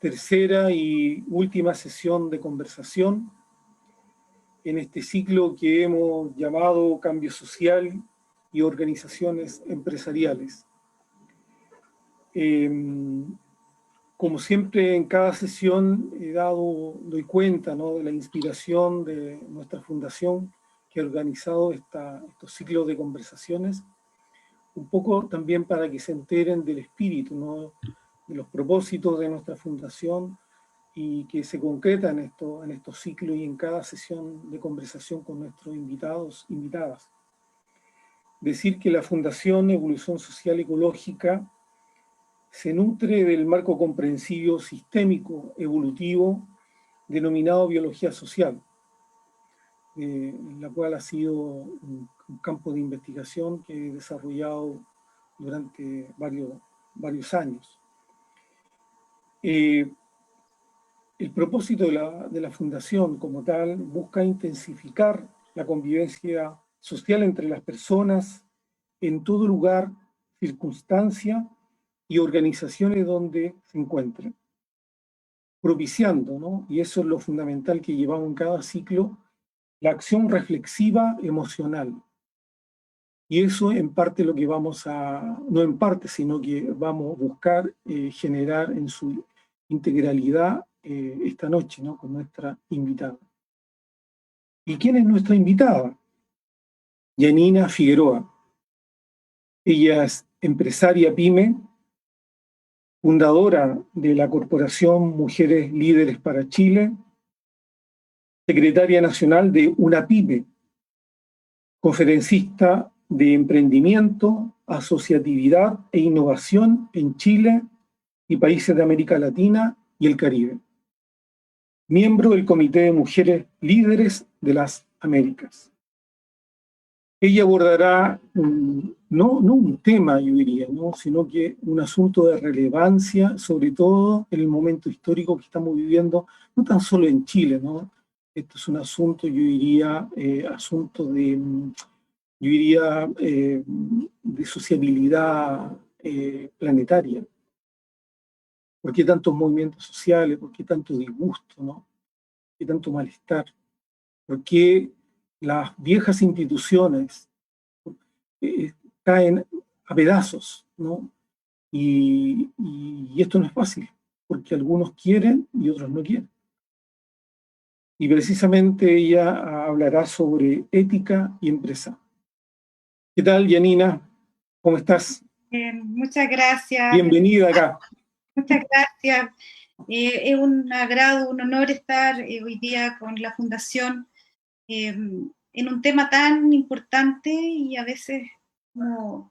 tercera y última sesión de conversación en este ciclo que hemos llamado Cambio Social y Organizaciones Empresariales. Como siempre, en cada sesión doy cuenta, ¿no?, de la inspiración de nuestra fundación que ha organizado estos ciclos de conversaciones, un poco también para que se enteren del espíritu, ¿no?, de los propósitos de nuestra fundación y que se concretan en estos ciclos y en cada sesión de conversación con nuestros invitados, invitadas. Decir que la Fundación Evolución Social Ecológica se nutre del marco comprensivo sistémico evolutivo denominado biología social, la cual ha sido un campo de investigación que he desarrollado durante varios años. El propósito de la Fundación como tal busca intensificar la convivencia social entre las personas en todo lugar, circunstancia y organizaciones donde se encuentren, propiciando, ¿no?, y eso es lo fundamental que llevamos en cada ciclo, la acción reflexiva emocional. Y eso en parte lo que no en parte, sino que vamos a buscar generar en su integralidad esta noche, ¿no?, con nuestra invitada. ¿Y quién es nuestra invitada? Yanina Figueroa. Ella es empresaria PYME, fundadora de la Corporación Mujeres Líderes para Chile, secretaria nacional de UNAPYME, conferencista de emprendimiento, asociatividad e innovación en Chile y países de América Latina y el Caribe. Miembro del Comité de Mujeres Líderes de las Américas. Ella abordará no un tema, yo diría, ¿no?, sino que un asunto de relevancia, sobre todo en el momento histórico que estamos viviendo, no tan solo en Chile, ¿no? Esto es un asunto, yo diría, de sociabilidad planetaria. ¿Por qué tantos movimientos sociales? ¿Por qué tanto disgusto, no? ¿Por qué tanto malestar? ¿Por qué las viejas instituciones caen a pedazos, ¿no? Y esto no es fácil, porque algunos quieren y otros no quieren. Y precisamente ella hablará sobre ética y empresa. ¿Qué tal, Yanina? ¿Cómo estás? Muchas gracias. Bienvenida acá. Muchas gracias. Es un agrado, un honor estar hoy día con la Fundación en un tema tan importante y a veces no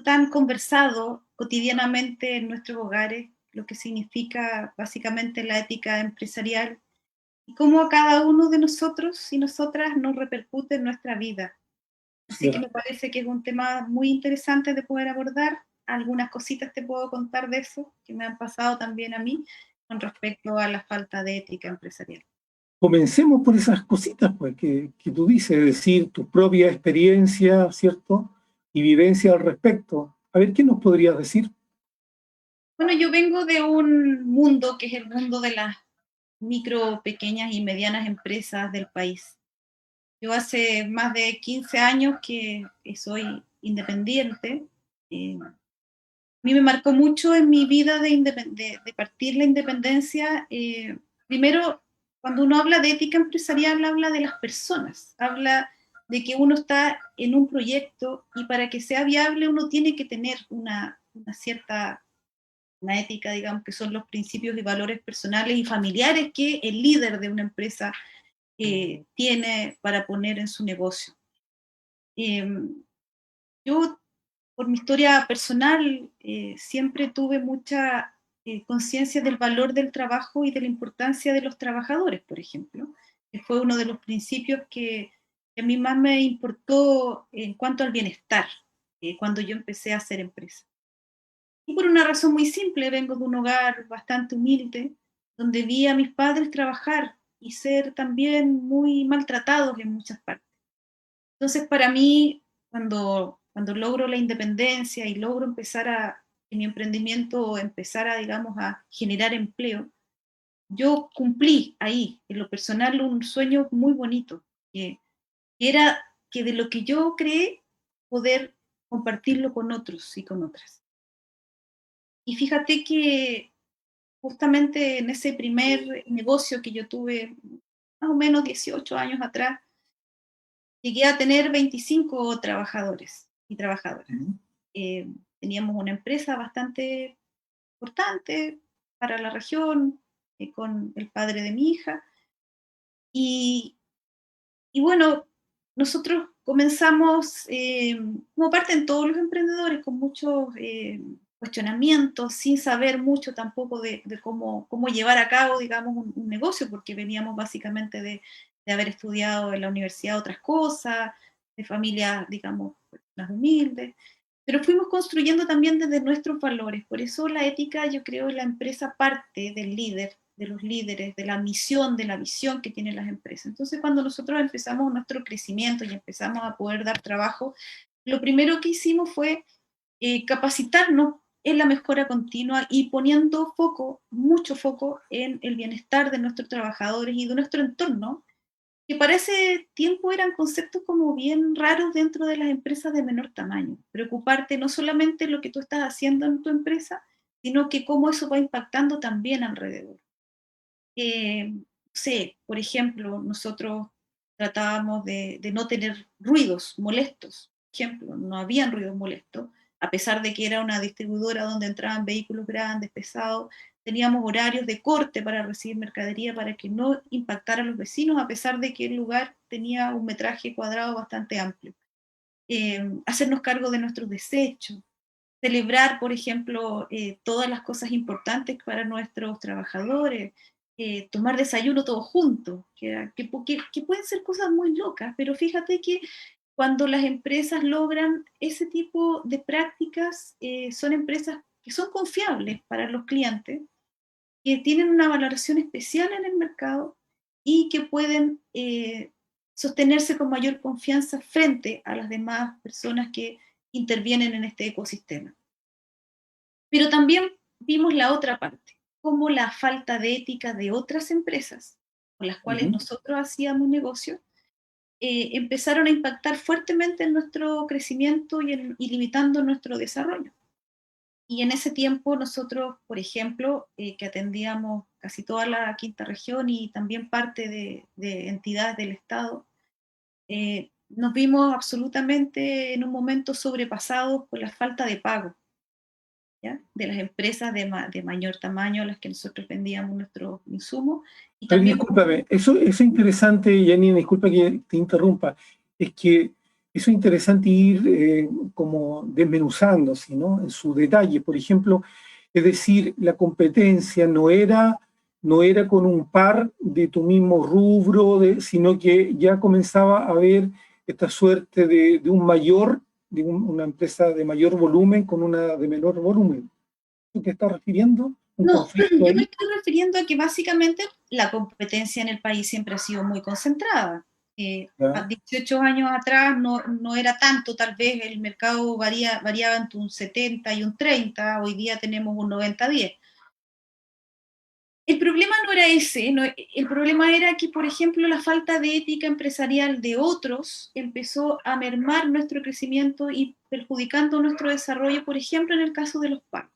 tan conversado cotidianamente en nuestros hogares, lo que significa básicamente la ética empresarial y cómo a cada uno de nosotros y nosotras nos repercute en nuestra vida. Así que me parece que es un tema muy interesante de poder abordar. Algunas cositas te puedo contar de eso, que me han pasado también a mí, con respecto a la falta de ética empresarial. Comencemos por esas cositas, pues, que tú dices, es decir, tu propia experiencia, ¿cierto?, y vivencia al respecto. A ver, ¿qué nos podrías decir? Bueno, yo vengo de un mundo que es el mundo de las micro, pequeñas y medianas empresas del país. Yo hace más de 15 años que soy independiente. A mí me marcó mucho en mi vida de partir la independencia. Primero, cuando uno habla de ética empresarial, habla de las personas, habla de que uno está en un proyecto y para que sea viable uno tiene que tener una cierta ética, digamos, que son los principios y valores personales y familiares que el líder de una empresa tiene para poner en su negocio. Yo, por mi historia personal, siempre tuve mucha conciencia del valor del trabajo y de la importancia de los trabajadores, por ejemplo, que fue uno de los principios que a mí más me importó en cuanto al bienestar, cuando yo empecé a hacer empresa. Y por una razón muy simple, vengo de un hogar bastante humilde, donde vi a mis padres trabajar y ser también muy maltratados en muchas partes. Entonces, para mí, cuando logro la independencia y logro empezar a que mi emprendimiento empezara, digamos, a generar empleo, yo cumplí ahí, en lo personal, un sueño muy bonito, que era que de lo que yo creé, poder compartirlo con otros y con otras. Y fíjate que justamente en ese primer negocio que yo tuve, más o menos 18 años atrás, llegué a tener 25 trabajadores y trabajadoras. Ujú. Eh, Teníamos una empresa bastante importante para la región, con el padre de mi hija. Y, y bueno, nosotros comenzamos, como parten todos los emprendedores, con muchos cuestionamientos, sin saber mucho tampoco de cómo llevar a cabo, digamos, un negocio, porque veníamos básicamente de haber estudiado en la universidad otras cosas, de familias, digamos, más humildes, pero fuimos construyendo también desde nuestros valores. Por eso la ética, yo creo, en la empresa parte del líder, de los líderes, de la misión, de la visión que tienen las empresas. Entonces, cuando nosotros empezamos nuestro crecimiento y empezamos a poder dar trabajo, lo primero que hicimos fue capacitarnos en la mejora continua y poniendo foco, mucho foco, en el bienestar de nuestros trabajadores y de nuestro entorno, que para ese tiempo eran conceptos como bien raros dentro de las empresas de menor tamaño. Preocuparte no solamente lo que tú estás haciendo en tu empresa, sino que cómo eso va impactando también alrededor. No sé, por ejemplo, nosotros tratábamos de no tener ruidos molestos. Por ejemplo, no habían ruidos molestos, a pesar de que era una distribuidora donde entraban vehículos grandes, pesados, teníamos horarios de corte para recibir mercadería para que no impactara a los vecinos, a pesar de que el lugar tenía un metraje cuadrado bastante amplio. Hacernos cargo de nuestros desechos, celebrar, por ejemplo, todas las cosas importantes para nuestros trabajadores, tomar desayuno todos juntos, que pueden ser cosas muy locas, pero fíjate que cuando las empresas logran ese tipo de prácticas, son empresas que son confiables para los clientes, que tienen una valoración especial en el mercado y que pueden sostenerse con mayor confianza frente a las demás personas que intervienen en este ecosistema. Pero también vimos la otra parte, cómo la falta de ética de otras empresas con las cuales Ujú. nosotros hacíamos negocio, empezaron a impactar fuertemente en nuestro crecimiento y limitando nuestro desarrollo. Y en ese tiempo nosotros, por ejemplo, que atendíamos casi toda la quinta región y también parte de entidades del Estado, nos vimos absolutamente en un momento sobrepasados por la falta de pago, ¿ya? De las empresas de mayor tamaño a las que nosotros vendíamos nuestros insumos. Y A ver, también, discúlpame, eso es interesante, Janine, disculpa que te interrumpa, es que eso es interesante ir como desmenuzando, ¿sí, no? En su detalle, por ejemplo, es decir, la competencia no era con un par de tu mismo rubro, sino que ya comenzaba a haber esta suerte de un mayor, una empresa de mayor volumen con una de menor volumen. ¿Tú te estás refiriendo? ¿Un no, conflicto yo me ahí? estoy refiriendo a que básicamente la competencia en el país siempre ha sido muy concentrada. A ¿Ya? 18 años atrás no era tanto, tal vez el mercado variaba entre un 70 y un 30, hoy día tenemos un 90-10. El problema no era ese, el problema era que, por ejemplo, la falta de ética empresarial de otros empezó a mermar nuestro crecimiento y perjudicando nuestro desarrollo, por ejemplo, en el caso de los pagos.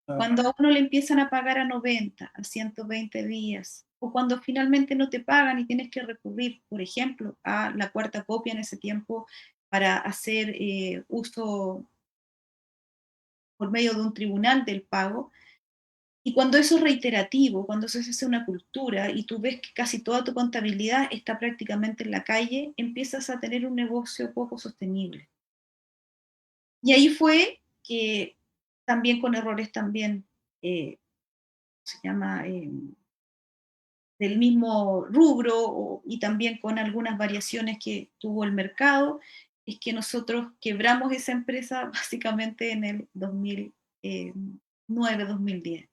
Ah, Cuando a uno le empiezan a pagar a 90, a 120 días, o cuando finalmente no te pagan y tienes que recurrir, por ejemplo, a la cuarta copia en ese tiempo para hacer uso por medio de un tribunal del pago. Y cuando eso es reiterativo, cuando eso se hace una cultura y tú ves que casi toda tu contabilidad está prácticamente en la calle, empiezas a tener un negocio poco sostenible. Y ahí fue que también con errores también, eh, se llama, del mismo rubro y también con algunas variaciones que tuvo el mercado, es que nosotros quebramos esa empresa básicamente en el 2009-2010.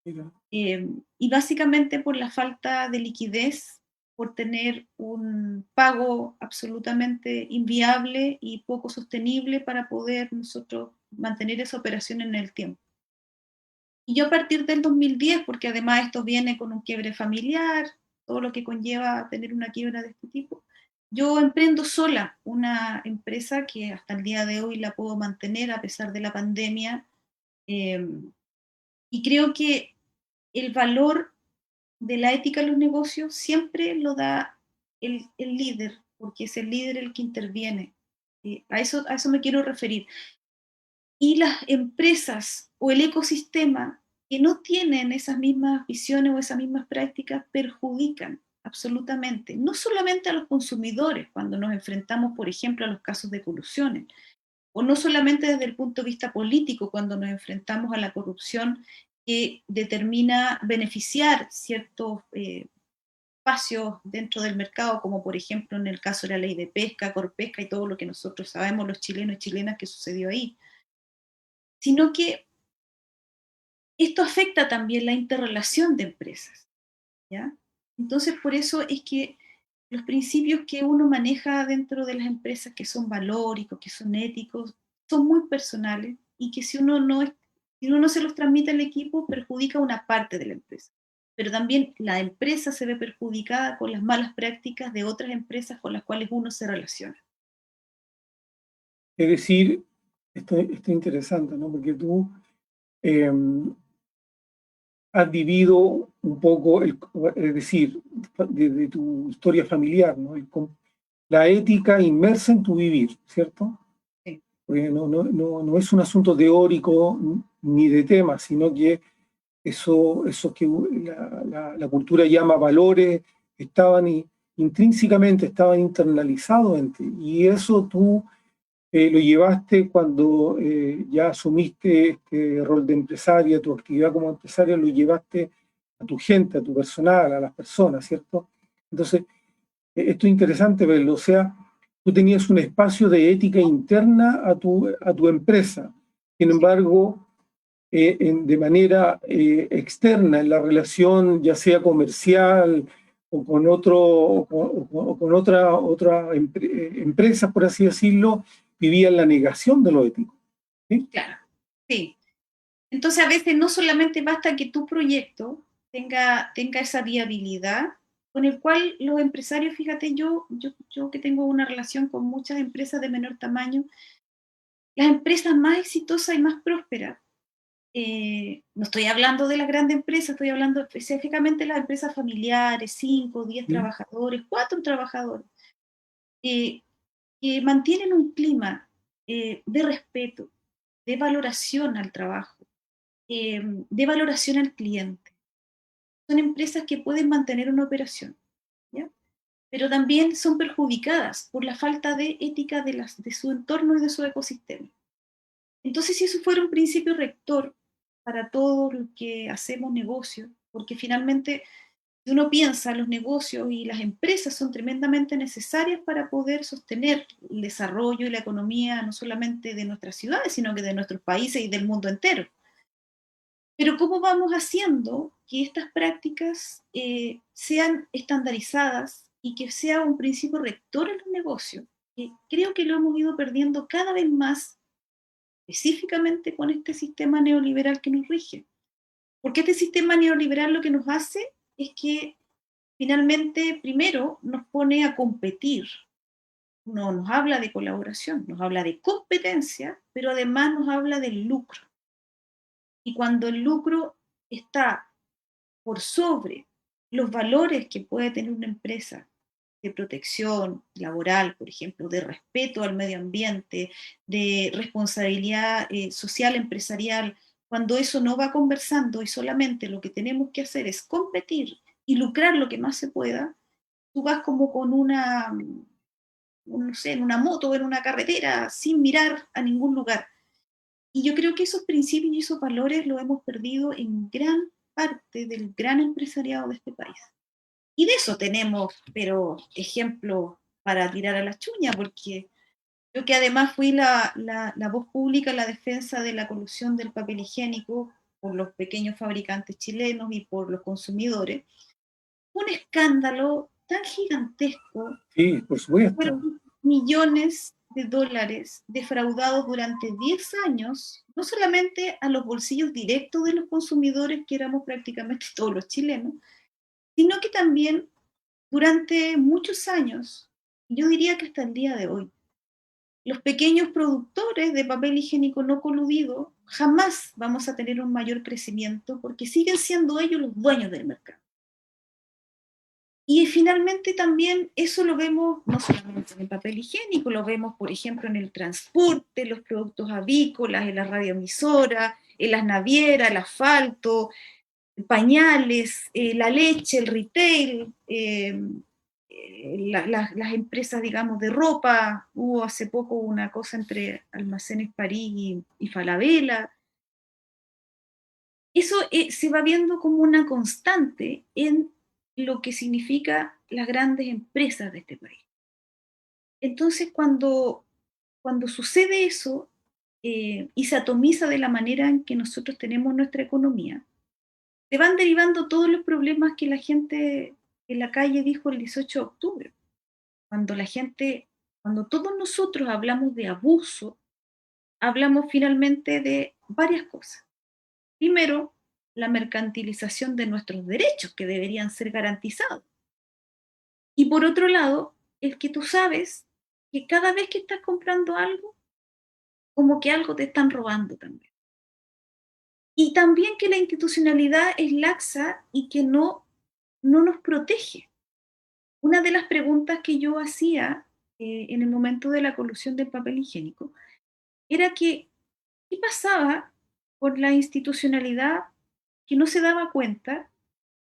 mira. Y básicamente por la falta de liquidez por tener un pago absolutamente inviable y poco sostenible para poder nosotros mantener esa operación en el tiempo. Y yo a partir del 2010, porque además esto viene con un quiebre familiar, todo lo que conlleva tener una quiebra de este tipo, yo emprendo sola una empresa que hasta el día de hoy la puedo mantener a pesar de la pandemia. eh, y creo que el valor de la ética en los negocios siempre lo da el líder, porque es el líder el que interviene. A eso me quiero referir. Y las empresas o el ecosistema que no tienen esas mismas visiones o esas mismas prácticas perjudican absolutamente, no solamente a los consumidores cuando nos enfrentamos, por ejemplo, a los casos de colusiones, o no solamente desde el punto de vista político cuando nos enfrentamos a la corrupción que determina beneficiar ciertos espacios dentro del mercado, como por ejemplo en el caso de la ley de pesca, Corpesca y todo lo que nosotros sabemos los chilenos y chilenas que sucedió ahí, sino que esto afecta también la interrelación de empresas, ¿ya? Entonces, por eso es que los principios que uno maneja dentro de las empresas, que son valóricos, que son éticos, son muy personales y que si uno no se los transmite al equipo, perjudica una parte de la empresa. Pero también la empresa se ve perjudicada con las malas prácticas de otras empresas con las cuales uno se relaciona. Es decir, esto es interesante, ¿no? Porque tú eh, has vivido un poco, es decir, de tu historia familiar, ¿no? La ética inmersa en tu vivir, ¿cierto? Sí. Porque no es un asunto teórico ni de tema, sino que eso que la cultura llama valores intrínsecamente estaban internalizados en ti. Y eso tú lo llevaste cuando ya asumiste este rol de empresaria, tu actividad como empresaria, lo llevaste a tu gente, a tu personal, a las personas, ¿cierto? Entonces, esto es interesante verlo, o sea, tú tenías un espacio de ética interna a tu empresa, sin embargo, de manera externa, en la relación ya sea comercial o con o con otra empresa, por así decirlo, vivía en la negación de lo ético. ¿Sí? Claro, sí. Entonces a veces no solamente basta que tu proyecto tenga esa viabilidad, con el cual los empresarios, fíjate, yo que tengo una relación con muchas empresas de menor tamaño, las empresas más exitosas y más prósperas, no estoy hablando de las grandes empresas, estoy hablando específicamente de las empresas familiares, 5, 10 ¿Sí? trabajadores, 4 trabajadores, eh, que mantienen un clima de respeto, de valoración al trabajo, de valoración al cliente. Son empresas que pueden mantener una operación, ¿ya? Pero también son perjudicadas por la falta de ética de su entorno y de su ecosistema. Entonces, si eso fuera un principio rector para todos los que hacemos negocios, porque finalmente, si uno piensa, los negocios y las empresas son tremendamente necesarias para poder sostener el desarrollo y la economía no solamente de nuestras ciudades, sino que de nuestros países y del mundo entero. Pero ¿cómo vamos haciendo que estas prácticas sean estandarizadas y que sea un principio rector en los negocios? Que creo que lo hemos ido perdiendo cada vez más, específicamente con este sistema neoliberal que nos rige. Porque este sistema neoliberal lo que nos hace es que finalmente, primero, nos pone a competir. No nos habla de colaboración, nos habla de competencia, pero además nos habla del lucro. Y cuando el lucro está por sobre los valores que puede tener una empresa de protección laboral, por ejemplo, de respeto al medio ambiente, de responsabilidad social empresarial, cuando eso no va conversando y solamente lo que tenemos que hacer es competir y lucrar lo que más se pueda, tú vas como con no sé, en una moto o en una carretera sin mirar a ningún lugar. Y yo creo que esos principios y esos valores los hemos perdido en gran parte del gran empresariado de este país. Y de eso tenemos, pero ejemplos para tirar a la chuña, porque yo que además fui la voz pública en la defensa de la colusión del papel higiénico por los pequeños fabricantes chilenos y por los consumidores, un escándalo tan gigantesco, Sí, por supuesto. fueron millones de dólares defraudados durante 10 años, no solamente a los bolsillos directos de los consumidores, que éramos prácticamente todos los chilenos, sino que también durante muchos años, yo diría que hasta el día de hoy, los pequeños productores de papel higiénico no coludido jamás vamos a tener un mayor crecimiento porque siguen siendo ellos los dueños del mercado. Y finalmente también eso lo vemos no solamente en el papel higiénico, lo vemos por ejemplo en el transporte, los productos avícolas, en la radioemisora, en las navieras, el asfalto, pañales, la leche, el retail, las empresas, digamos, de ropa. Hubo hace poco una cosa entre Almacenes París y Falabella. Eso se va viendo como una constante en lo que significa las grandes empresas de este país. Entonces, cuando sucede eso y se atomiza de la manera en que nosotros tenemos nuestra economía, se van derivando todos los problemas que la gente en la calle dijo el 18 de octubre. Cuando la gente, cuando todos nosotros hablamos de abuso, hablamos finalmente de varias cosas. Primero, la mercantilización de nuestros derechos que deberían ser garantizados. Y por otro lado, el que tú sabes que cada vez que estás comprando algo, como que algo te están robando también. Y también que la institucionalidad es laxa y que no nos protege. Una de las preguntas que yo hacía en el momento de la colusión del papel higiénico era que, ¿qué pasaba por la institucionalidad que no se daba cuenta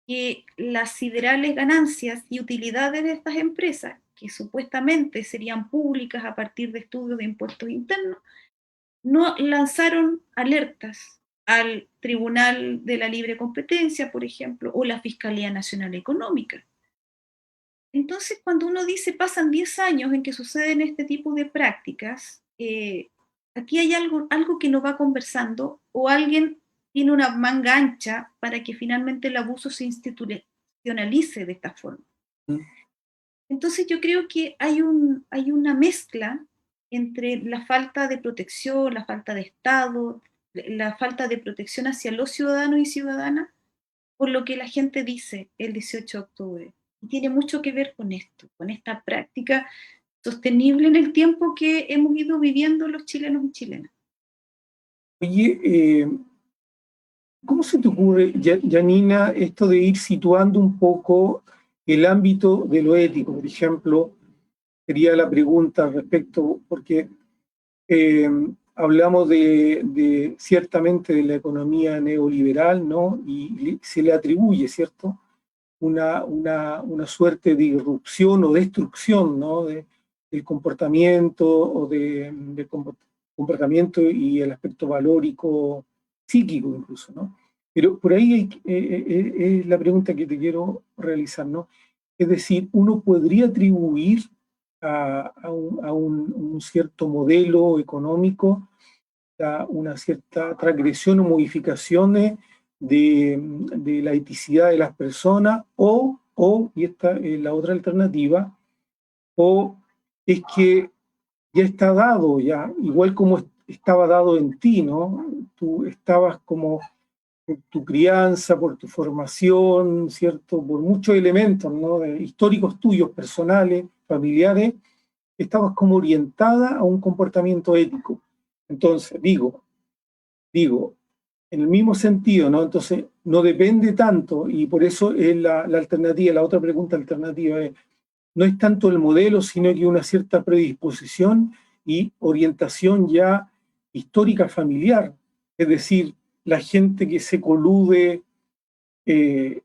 que las siderales ganancias y utilidades de estas empresas, que supuestamente serían públicas a partir de estudios de impuestos internos, no lanzaron alertas al Tribunal de la Libre Competencia, por ejemplo, o la Fiscalía Nacional Económica? Entonces, cuando uno dice pasan 10 años en que suceden este tipo de prácticas, aquí hay algo que no va conversando o alguien tiene una manga ancha para que finalmente el abuso se institucionalice de esta forma. Mm. Entonces yo creo que hay una mezcla entre la falta de protección, la falta de Estado, la falta de protección hacia los ciudadanos y ciudadanas, por lo que la gente dice el 18 de octubre. Y tiene mucho que ver con esto, con esta práctica sostenible en el tiempo que hemos ido viviendo los chilenos y chilenas. Oye, ¿cómo se te ocurre, Janina, esto de ir situando un poco el ámbito de lo ético? Por ejemplo, sería la pregunta respecto, porque eh, hablamos ciertamente de la economía neoliberal, ¿no? Y se le atribuye, ¿cierto? Una suerte de irrupción o destrucción, ¿no? Del comportamiento o del comportamiento y el aspecto valórico, psíquico incluso, ¿no? Pero por ahí es la pregunta que te quiero realizar, ¿no? Es decir, uno podría atribuir a un cierto modelo económico, a una cierta transgresión o modificaciones de la eticidad de las personas, y esta es la otra alternativa, o es que ya está dado, ya, igual como estaba dado en ti, ¿no? Tú estabas como por tu crianza, por tu formación, ¿cierto? Por muchos elementos, ¿no? Históricos tuyos, personales, familiares, estabas como orientada a un comportamiento ético. Entonces, digo, en el mismo sentido, ¿no? Entonces, no depende tanto, y por eso es la alternativa, la otra pregunta alternativa es, no es tanto el modelo, sino que una cierta predisposición y orientación ya histórica familiar. Es decir, la gente que se colude eh,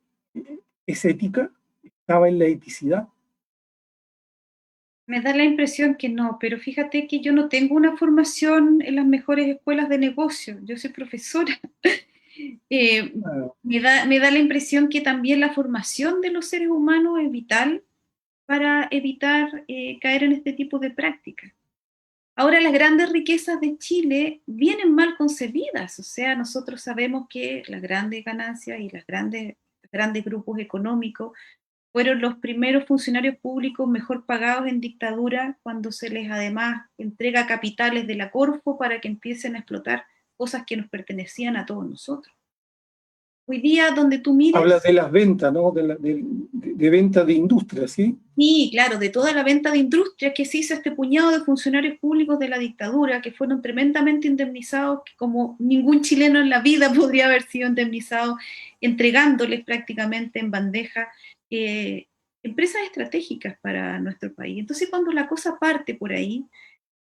es ética, estaba en la eticidad. Me da la impresión que no, pero fíjate que yo no tengo una formación en las mejores escuelas de negocio, yo soy profesora. Eh, Ah, me da la impresión que también la formación de los seres humanos es vital para evitar caer en este tipo de prácticas. Ahora, las grandes riquezas de Chile vienen mal concebidas, o sea, nosotros sabemos que las grandes ganancias y los grandes grupos económicos fueron los primeros funcionarios públicos mejor pagados en dictadura, cuando se les además entrega capitales de la Corfo para que empiecen a explotar cosas que nos pertenecían a todos nosotros. Hoy día, donde tú Hablas mires, de las ventas, ¿no? De venta de industria, ¿sí? sí, claro, de toda la venta de industria que se hizo este puñado de funcionarios públicos de la dictadura, que fueron tremendamente indemnizados, que como ningún chileno en la vida podría haber sido indemnizado, entregándoles prácticamente en bandeja empresas estratégicas para nuestro país. Entonces, cuando la cosa parte por ahí,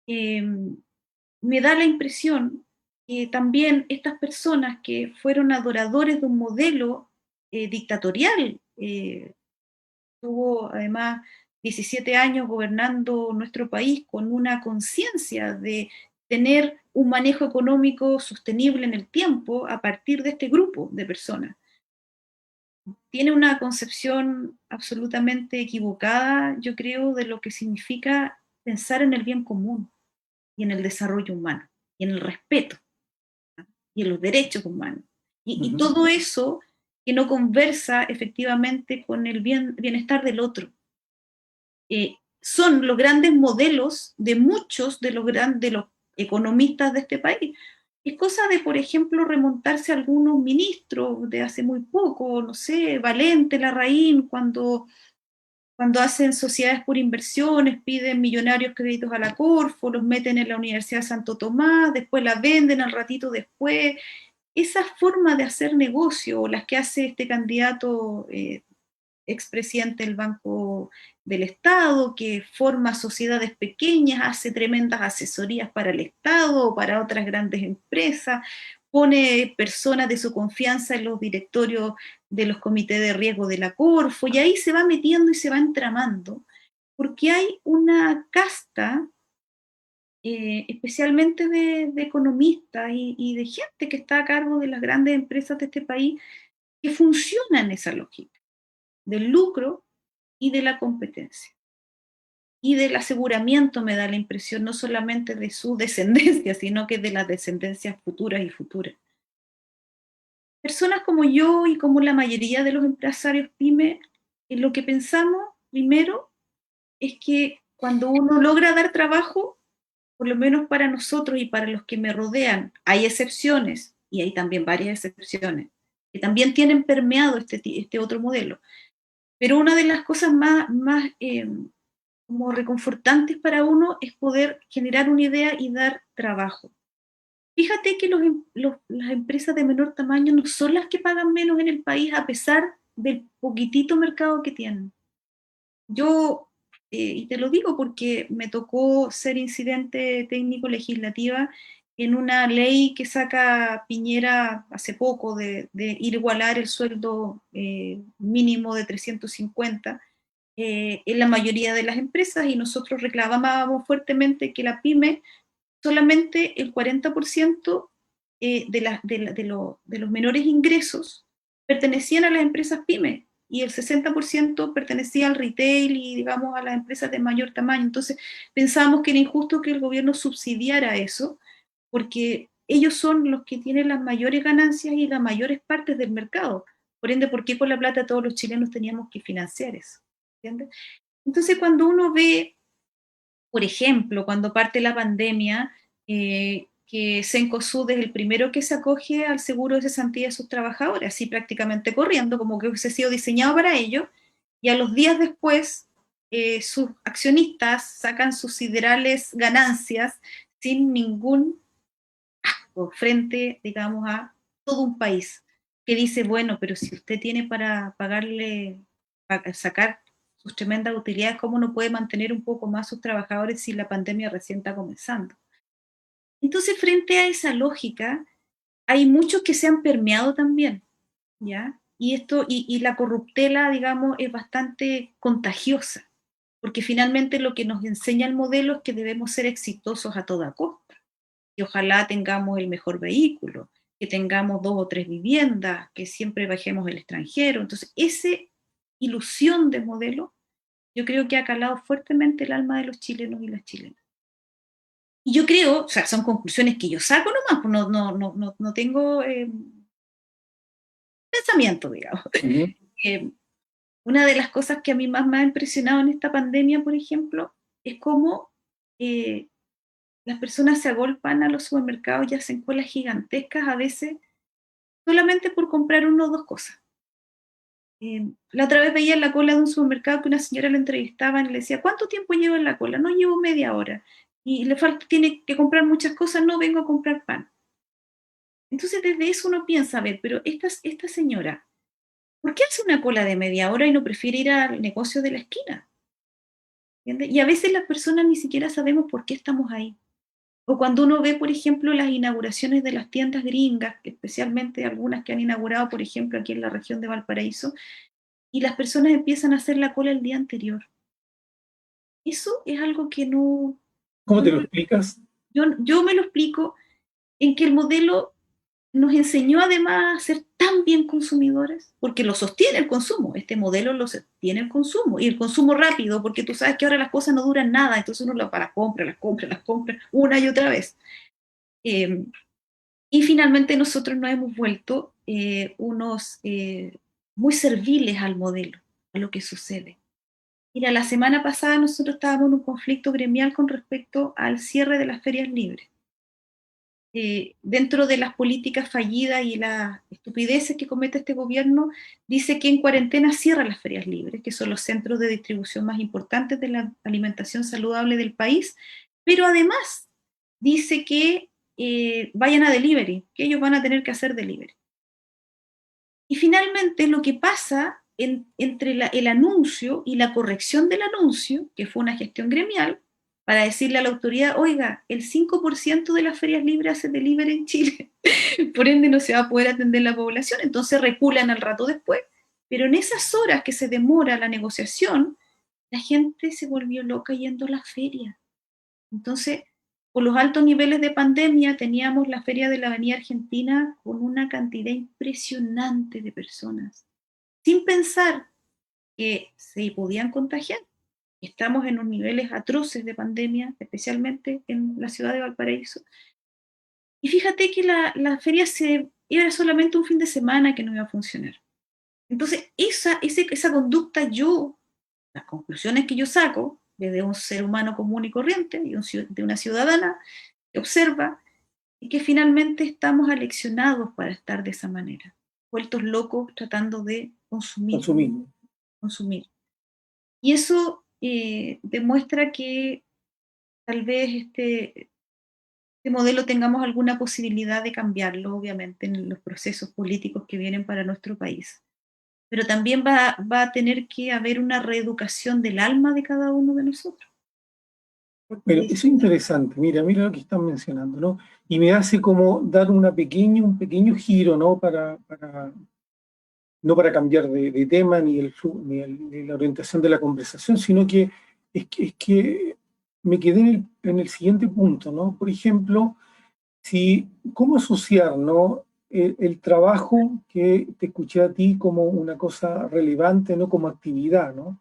eh, me da la impresión que también estas personas que fueron adoradores de un modelo dictatorial, tuvo además 17 años gobernando nuestro país con una conciencia de tener un manejo económico sostenible en el tiempo a partir de este grupo de personas. Tiene una concepción absolutamente equivocada, yo creo, de lo que significa pensar en el bien común y en el desarrollo humano y en el respeto y en los derechos humanos. Y todo eso que no conversa efectivamente con el bienestar del otro. Son los grandes modelos de muchos de los economistas de este país. Es cosa de, por ejemplo, remontarse a algunos ministros de hace muy poco, no sé, Valente, Larraín, cuando hacen sociedades por inversiones, piden millonarios créditos a la Corfo, los meten en la Universidad de Santo Tomás, después la venden al ratito después. Esa forma de hacer negocio, las que hace este candidato expresidente del Banco del Estado, que forma sociedades pequeñas, hace tremendas asesorías para el Estado o para otras grandes empresas, pone personas de su confianza en los directorios de los comités de riesgo de la Corfo, y ahí se va metiendo y se va entramando, porque hay una casta, especialmente de economistas y de gente que está a cargo de las grandes empresas de este país, que funciona en esa lógica del lucro y de la competencia. Y del aseguramiento me da la impresión, no solamente de su descendencia, sino que de las descendencias futuras y futuras. Personas como yo y como la mayoría de los empresarios pyme, en lo que pensamos primero es que cuando uno logra dar trabajo, por lo menos para nosotros y para los que me rodean, hay excepciones, y hay también varias excepciones, que también tienen permeado este otro modelo. Pero una de las cosas más como reconfortantes para uno es poder generar una idea y dar trabajo. Fíjate que las empresas de menor tamaño no son las que pagan menos en el país a pesar del poquitito mercado que tienen. Yo, y te lo digo porque me tocó ser incidente técnico legislativa en una ley que saca Piñera hace poco de igualar el sueldo mínimo de 350 en la mayoría de las empresas, y nosotros reclamábamos fuertemente que la pyme, solamente el 40% de los menores ingresos pertenecían a las empresas pyme y el 60% pertenecía al retail y, digamos, a las empresas de mayor tamaño. Entonces pensábamos que era injusto que el gobierno subsidiara eso, porque ellos son los que tienen las mayores ganancias y las mayores partes del mercado. Por ende, ¿por qué con la plata todos los chilenos teníamos que financiar eso? ¿Entiendes? Entonces, cuando uno ve, por ejemplo, cuando parte la pandemia, que Cencosud es el primero que se acoge al seguro de cesantía de sus trabajadores, así prácticamente corriendo, como que hubiese sido diseñado para ello, y a los días después sus accionistas sacan sus siderales ganancias sin ningún asco frente, digamos, a todo un país que dice, bueno, pero si usted tiene para pagarle, para sacar sus tremendas utilidades, ¿cómo no puede mantener un poco más sus trabajadores si la pandemia recién está comenzando? Entonces, frente a esa lógica, hay muchos que se han permeado también, ¿ya? Y la corruptela, digamos, es bastante contagiosa, porque finalmente lo que nos enseña el modelo es que debemos ser exitosos a toda costa, que ojalá tengamos el mejor vehículo, que tengamos 2 o 3 viviendas, que siempre bajemos el extranjero. Entonces, esa ilusión de modelo, yo creo que ha calado fuertemente el alma de los chilenos y las chilenas. Y yo creo, o sea, son conclusiones que yo saco nomás, pues no tengo pensamiento, digamos. Uh -huh. Una de las cosas que a mí más me ha impresionado en esta pandemia, por ejemplo, es cómo las personas se agolpan a los supermercados y hacen colas gigantescas a veces solamente por comprar una o dos cosas. La otra vez veía en la cola de un supermercado que una señora le entrevistaba y le decía, ¿cuánto tiempo llevo en la cola? No, llevo media hora. Y le falta, tiene que comprar muchas cosas, no vengo a comprar pan. Entonces desde eso uno piensa, a ver, pero esta señora, ¿por qué hace una cola de media hora y no prefiere ir al negocio de la esquina? ¿Entiendes? Y a veces las personas ni siquiera sabemos por qué estamos ahí. O cuando uno ve, por ejemplo, las inauguraciones de las tiendas gringas, especialmente algunas que han inaugurado, por ejemplo, aquí en la región de Valparaíso, y las personas empiezan a hacer la cola el día anterior. Eso es algo que no, ¿Cómo yo, te no- lo explicas? yo me lo explico en que el modelo nos enseñó además a ser tan bien consumidores, porque lo sostiene el consumo, este modelo lo sostiene el consumo, y el consumo rápido, porque tú sabes que ahora las cosas no duran nada, entonces uno las compra, las compra, una y otra vez. Eh, y finalmente nosotros nos hemos vuelto unos muy serviles al modelo, a lo que sucede. Mira, la semana pasada nosotros estábamos en un conflicto gremial con respecto al cierre de las ferias libres. Dentro de las políticas fallidas y las estupideces que comete este gobierno, dice que en cuarentena cierra las ferias libres, que son los centros de distribución más importantes de la alimentación saludable del país, pero además dice que vayan a delivery, que ellos van a tener que hacer delivery. Y finalmente lo que pasa entre el anuncio y la corrección del anuncio, que fue una gestión gremial, para decirle a la autoridad, oiga, el 5% de las ferias libres hace delivery en Chile, por ende no se va a poder atender la población, entonces reculan al rato después. Pero en esas horas que se demora la negociación, la gente se volvió loca yendo a la feria. Entonces, por los altos niveles de pandemia, teníamos la Feria de la Avenida Argentina con una cantidad impresionante de personas, sin pensar que se podían contagiar. Estamos en unos niveles atroces de pandemia, especialmente en la ciudad de Valparaíso. Y fíjate que la feria era solamente un fin de semana que no iba a funcionar. Entonces, esa conducta las conclusiones que yo saco desde un ser humano común y corriente, de una ciudadana que observa, y que finalmente estamos aleccionados para estar de esa manera, vueltos locos tratando de consumir, Consumismo. consumir. Y eso demuestra que tal vez este modelo tengamos alguna posibilidad de cambiarlo, obviamente, en los procesos políticos que vienen para nuestro país. Pero también va a tener que haber una reeducación del alma de cada uno de nosotros. Pero Porque eso es interesante, mira lo que están mencionando, ¿no? Y me hace como dar un pequeño giro, ¿no? No para cambiar de tema ni la orientación de la conversación, sino que es que me quedé en el siguiente punto, ¿no? Por ejemplo, ¿cómo asociar, ¿no? El trabajo que te escuché a ti como una cosa relevante, ¿no? Como actividad, ¿no?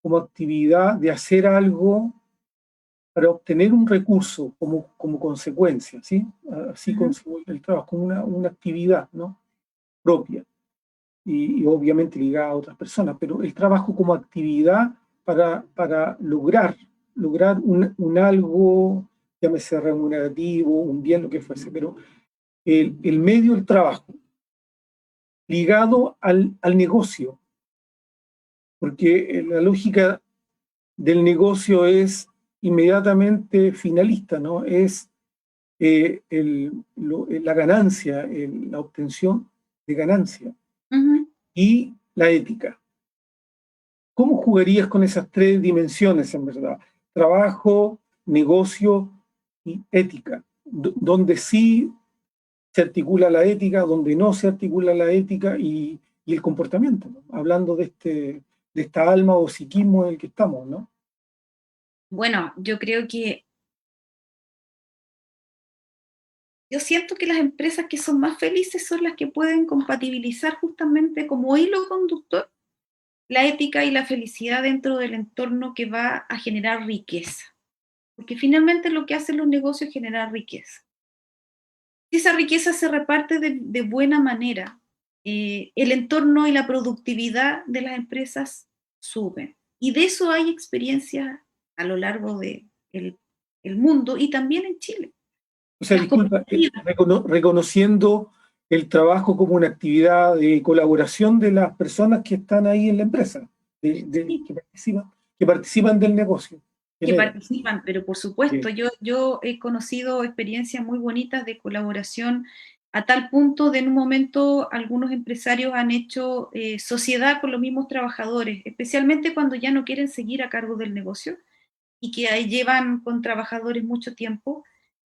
Como actividad de hacer algo para obtener un recurso como consecuencia, ¿sí? Así uh-huh. consigo el trabajo, como una actividad, ¿no? Propia y obviamente ligada a otras personas, pero el trabajo como actividad para lograr un algo, llámese remunerativo, un bien, lo que fuese, pero el medio del trabajo ligado al negocio, porque la lógica del negocio es inmediatamente finalista, ¿no? Es la ganancia, la obtención de ganancia Uh-huh. y la ética. ¿Cómo jugarías con esas tres dimensiones, en verdad? Trabajo, negocio y ética, donde sí se articula la ética, donde no se articula la ética y el comportamiento, ¿no? Hablando de esta alma o psiquismo en el que estamos, ¿no? Bueno, yo siento que las empresas que son más felices son las que pueden compatibilizar justamente como hilo conductor la ética y la felicidad dentro del entorno que va a generar riqueza. Porque finalmente lo que hacen los negocios es generar riqueza. Si esa riqueza se reparte de buena manera, el entorno y la productividad de las empresas suben. Y de eso hay experiencias a lo largo del el mundo y también en Chile. O sea, Las disculpa, cooperativas, reconociendo el trabajo como una actividad de colaboración de las personas que están ahí en la empresa, sí, que participan del negocio. que Generan. participan, pero por supuesto, Bien. yo he conocido experiencias muy bonitas de colaboración a tal punto de en un momento algunos empresarios han hecho sociedad con los mismos trabajadores, especialmente cuando ya no quieren seguir a cargo del negocio y que ahí llevan con trabajadores mucho tiempo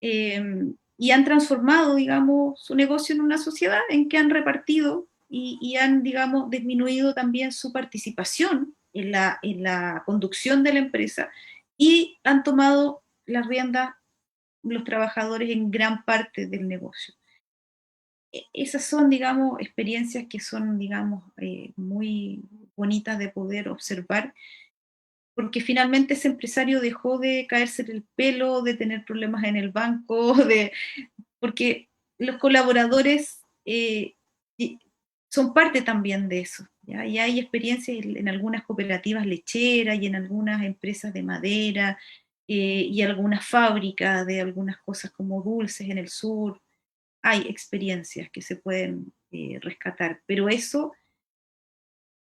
eh, y han transformado, digamos, su negocio en una sociedad en que han repartido y han, digamos, disminuido también su participación en la conducción de la empresa y han tomado las riendas los trabajadores en gran parte del negocio. Esas son, digamos, experiencias que son, digamos, muy bonitas de poder observar porque finalmente ese empresario dejó de caerse el pelo, de tener problemas en el banco, porque los colaboradores son parte también de eso. ¿ya? Y hay experiencias en algunas cooperativas lecheras y en algunas empresas de madera y algunas fábricas de algunas cosas como dulces en el sur. Hay experiencias que se pueden rescatar, pero eso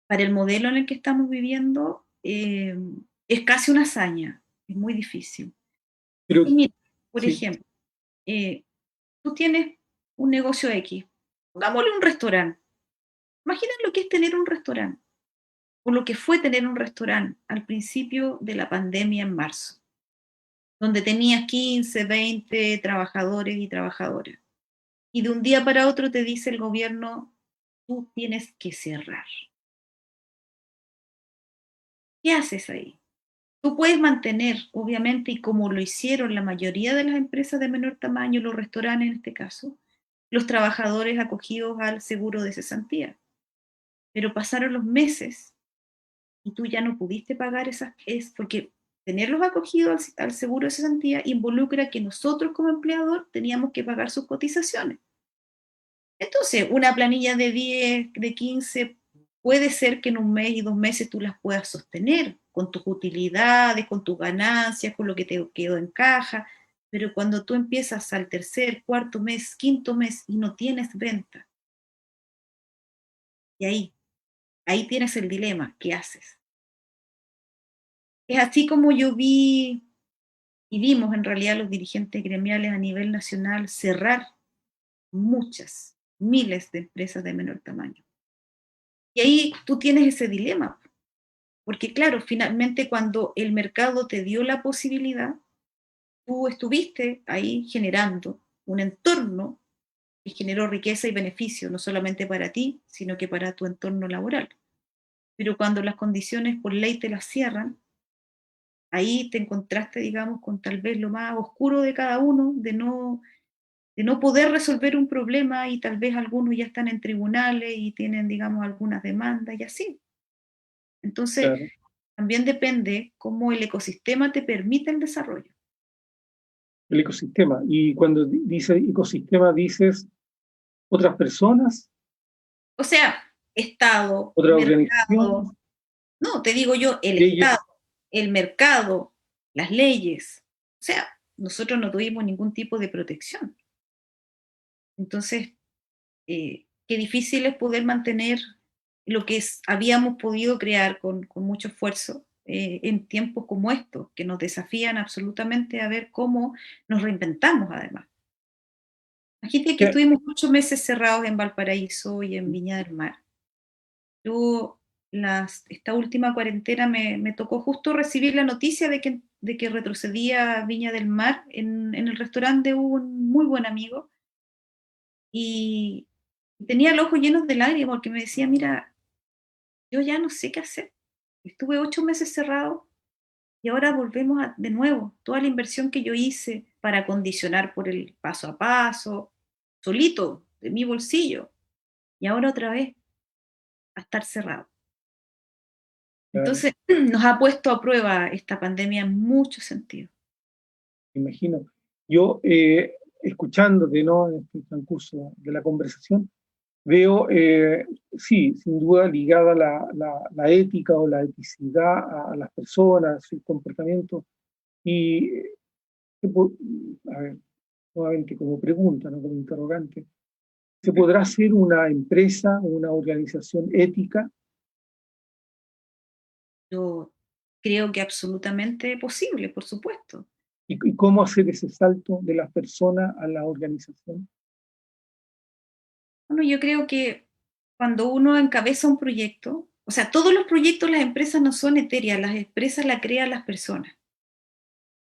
para el modelo en el que estamos viviendo, es casi una hazaña, es muy difícil. Pero Y mira, por sí, ejemplo, eh, tú tienes un negocio X, pongámosle un restaurante. Imagina lo que es tener un restaurante, o lo que fue tener un restaurante al principio de la pandemia en marzo, donde tenías 15, 20 trabajadores y trabajadoras. Y de un día para otro te dice el gobierno, tú tienes que cerrar. ¿Qué haces ahí? Tú puedes mantener, obviamente, y como lo hicieron la mayoría de las empresas de menor tamaño, los restaurantes en este caso, los trabajadores acogidos al seguro de cesantía. Pero pasaron los meses y tú ya no pudiste pagar porque tenerlos acogidos al seguro de cesantía involucra que nosotros como empleador teníamos que pagar sus cotizaciones. Entonces, una planilla de 10, de 15, puede ser que en un mes y 2 meses tú las puedas sostener con tus utilidades, con tus ganancias, con lo que te quedó en caja, pero cuando tú empiezas al tercer, cuarto mes, quinto mes y no tienes venta, y ahí tienes el dilema, ¿qué haces? Es así como yo vi y vimos en realidad los dirigentes gremiales a nivel nacional cerrar muchas, miles de empresas de menor tamaño. Y ahí tú tienes ese dilema, porque claro, finalmente cuando el mercado te dio la posibilidad, tú estuviste ahí generando un entorno que generó riqueza y beneficio, no solamente para ti, sino que para tu entorno laboral. Pero cuando las condiciones por ley te las cierran, ahí te encontraste, digamos, con tal vez lo más oscuro de cada uno, de no poder resolver un problema y tal vez algunos ya están en tribunales y tienen, digamos, algunas demandas y así. Entonces, claro, también depende cómo el ecosistema te permite el desarrollo. el ecosistema. Y cuando dice ecosistema, dices otras personas, O sea, Estado, otras organizaciones, mercado, no, te digo yo, el Estado, leyes. el mercado, las leyes. O sea, nosotros no tuvimos ningún tipo de protección. Entonces, qué difícil es poder mantener lo que habíamos podido crear con mucho esfuerzo en tiempos como estos, que nos desafían absolutamente a ver cómo nos reinventamos además. Imagínate que Que- estuvimos 8 meses cerrados en Valparaíso y en Viña del Mar. Yo, esta última cuarentena me tocó justo recibir la noticia de que retrocedía Viña del Mar en el restaurante de un muy buen amigo y tenía los ojos llenos de lágrimas porque me decía, mira, yo ya no sé qué hacer. Estuve 8 meses cerrado y ahora volvemos de nuevo. Toda la inversión que yo hice para acondicionar por el paso a paso, solito, de mi bolsillo, y ahora otra vez a estar cerrado. claro, Entonces, nos ha puesto a prueba esta pandemia en muchos sentidos. me imagino. Yo, escuchándote, ¿no? En este transcurso de la conversación, Veo, sí, sin duda ligada la ética o la eticidad a las personas, su comportamiento. Y, a ver, nuevamente como pregunta, no como interrogante, ¿se podrá hacer una empresa o una organización ética? Yo creo que absolutamente posible, por supuesto. ¿Y cómo hacer ese salto de las personas a la organización? Bueno, yo creo que cuando uno encabeza un proyecto, o sea, todos los proyectos, las empresas no son etéreas, las empresas la crean las personas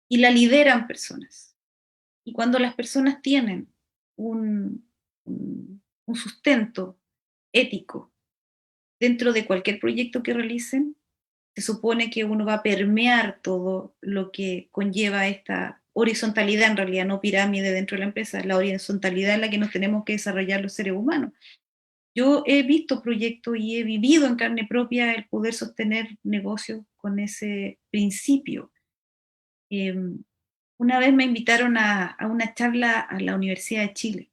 y la lideran personas. Y cuando las personas tienen un sustento ético dentro de cualquier proyecto que realicen, se supone que uno va a permear todo lo que conlleva esta horizontalidad, en realidad no pirámide dentro de la empresa, es la horizontalidad en la que nos tenemos que desarrollar los seres humanos. Yo he visto proyectos y he vivido en carne propia el poder sostener negocios con ese principio. Eh, una vez me invitaron a una charla a la Universidad de Chile,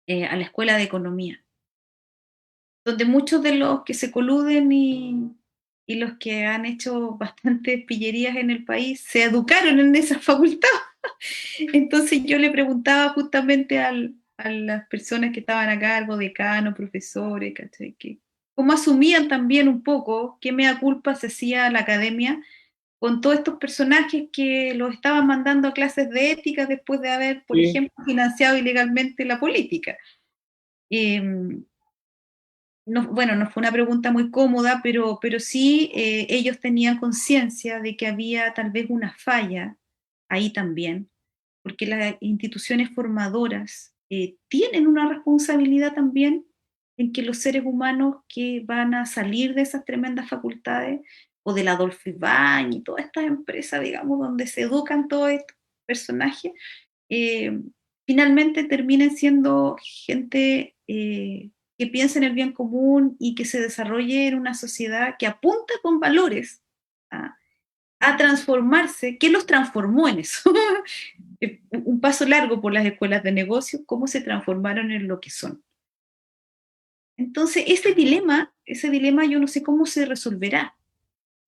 a la Escuela de Economía, donde muchos de los que se coluden y los que han hecho bastantes pillerías en el país se educaron en esa facultad. Entonces yo le preguntaba justamente a las personas que estaban a cargo, decanos, profesores, ¿cachai? Que, cómo asumían también un poco qué mea culpa se hacía la academia con todos estos personajes que los estaban mandando a clases de ética después de haber, por Sí, ejemplo, financiado ilegalmente la política. Eh, no, bueno, no fue una pregunta muy cómoda, pero sí ellos tenían conciencia de que había tal vez una falla ahí también, porque las instituciones formadoras tienen una responsabilidad también en que los seres humanos que van a salir de esas tremendas facultades, o del Adolfo Ibáñez y todas estas empresas, digamos, donde se educan todos estos personajes, eh, finalmente terminen siendo gente que piensa en el bien común y que se desarrolle en una sociedad que apunta con valores a transformarse. ¿Qué los transformó en eso? Un paso largo por las escuelas de negocios, cómo se transformaron en lo que son. Entonces, ese dilema yo no sé cómo se resolverá.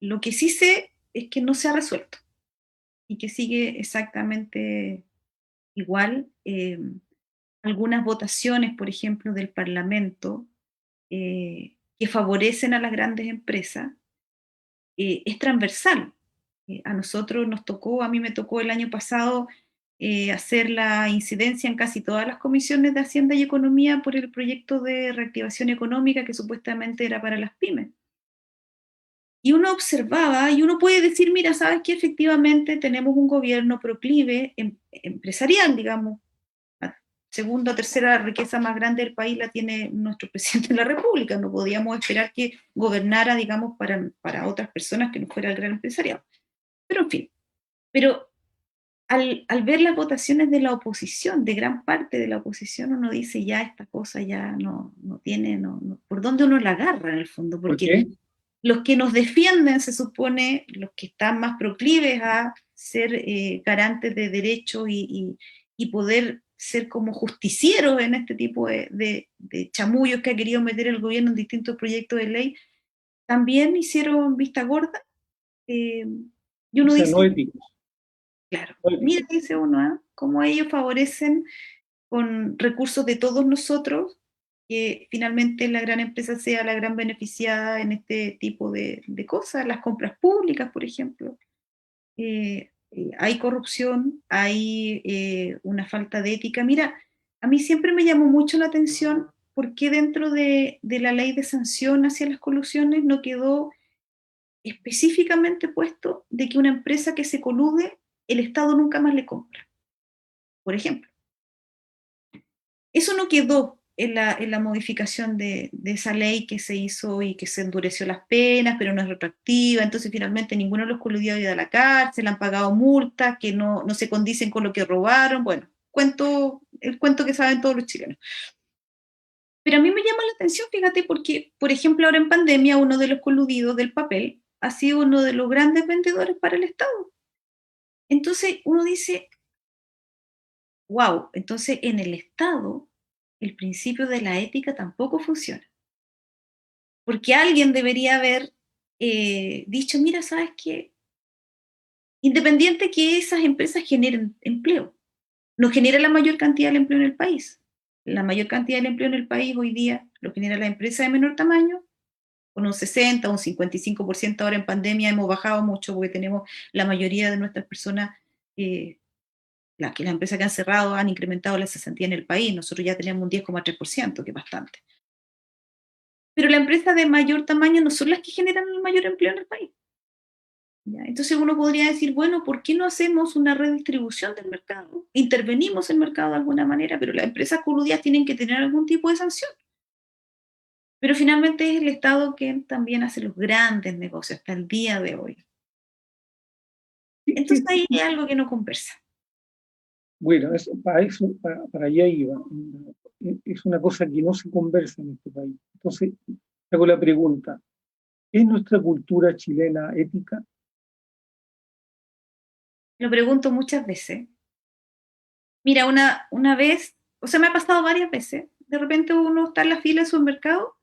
Lo que sí sé es que no se ha resuelto y que sigue exactamente igual. Algunas votaciones, por ejemplo, del Parlamento, que favorecen a las grandes empresas, es transversal. A nosotros nos tocó, a mí me tocó el año pasado hacer la incidencia en casi todas las comisiones de Hacienda y Economía por el proyecto de reactivación económica que supuestamente era para las pymes. Y uno observaba y uno puede decir, mira, sabes que efectivamente tenemos un gobierno proclive, empresarial, digamos, la segunda o tercera riqueza más grande del país la tiene nuestro presidente de la República. No podíamos esperar que gobernara, digamos, para otras personas que no fuera el gran empresariado. Pero en fin, pero al ver las votaciones de la oposición, de gran parte de la oposición, uno dice ya esta cosa ya no tiene, ¿por dónde uno la agarra en el fondo? ¿por Porque qué? los que nos defienden, se supone, los que están más proclives a ser garantes de derechos y poder ser como justicieros en este tipo de chamullos que ha querido meter el gobierno en distintos proyectos de ley, también hicieron vista gorda. eh, y O uno sea, no dice, éticos, claro, no mira, éticos. dice uno, ¿ah? Cómo ellos favorecen con recursos de todos nosotros que finalmente la gran empresa sea la gran beneficiada en este tipo de cosas, las compras públicas, por ejemplo. Hay corrupción, hay una falta de ética. Mira, a mí siempre me llamó mucho la atención por qué dentro de la ley de sanción hacia las colusiones no quedó específicamente puesto de que una empresa que se colude, el Estado nunca más le compra, por ejemplo. Eso no quedó en la modificación de esa ley que se hizo y que se endureció las penas, pero no es retroactiva. Entonces, finalmente, ninguno de los coludidos ha ido a la cárcel, han pagado multas que no se condicen con lo que robaron. Bueno, el cuento que saben todos los chilenos. Pero a mí me llama la atención, fíjate, porque, por ejemplo, ahora en pandemia, uno de los coludidos del papel ha sido uno de los grandes vendedores para el Estado. Entonces, uno dice, wow, entonces en el Estado el principio de la ética tampoco funciona. Porque alguien debería haber dicho, mira, ¿sabes qué? Independiente que esas empresas generen empleo, no genera la mayor cantidad de empleo en el país. La mayor cantidad de empleo en el país hoy día lo genera la empresa de menor tamaño, con un 60, un 55%. Ahora en pandemia hemos bajado mucho porque tenemos la mayoría de nuestras personas, las empresas que han cerrado han incrementado la cesantía en el país. Nosotros ya tenemos un 10,3%, que es bastante. Pero las empresas de mayor tamaño no son las que generan el mayor empleo en el país. ¿Ya? Entonces uno podría decir, bueno, ¿por qué no hacemos una redistribución del mercado? Intervenimos en el mercado de alguna manera, pero las empresas coludidas tienen que tener algún tipo de sanción. Pero finalmente es el Estado quien también hace los grandes negocios hasta el día de hoy. Entonces ahí hay algo que no conversa. Bueno, para allá iba. Es una cosa que no se conversa en este país. Entonces, hago la pregunta, ¿es nuestra cultura chilena ética? Lo pregunto muchas veces. Mira, una vez, o sea, me ha pasado varias veces, de repente uno está en la fila del supermercado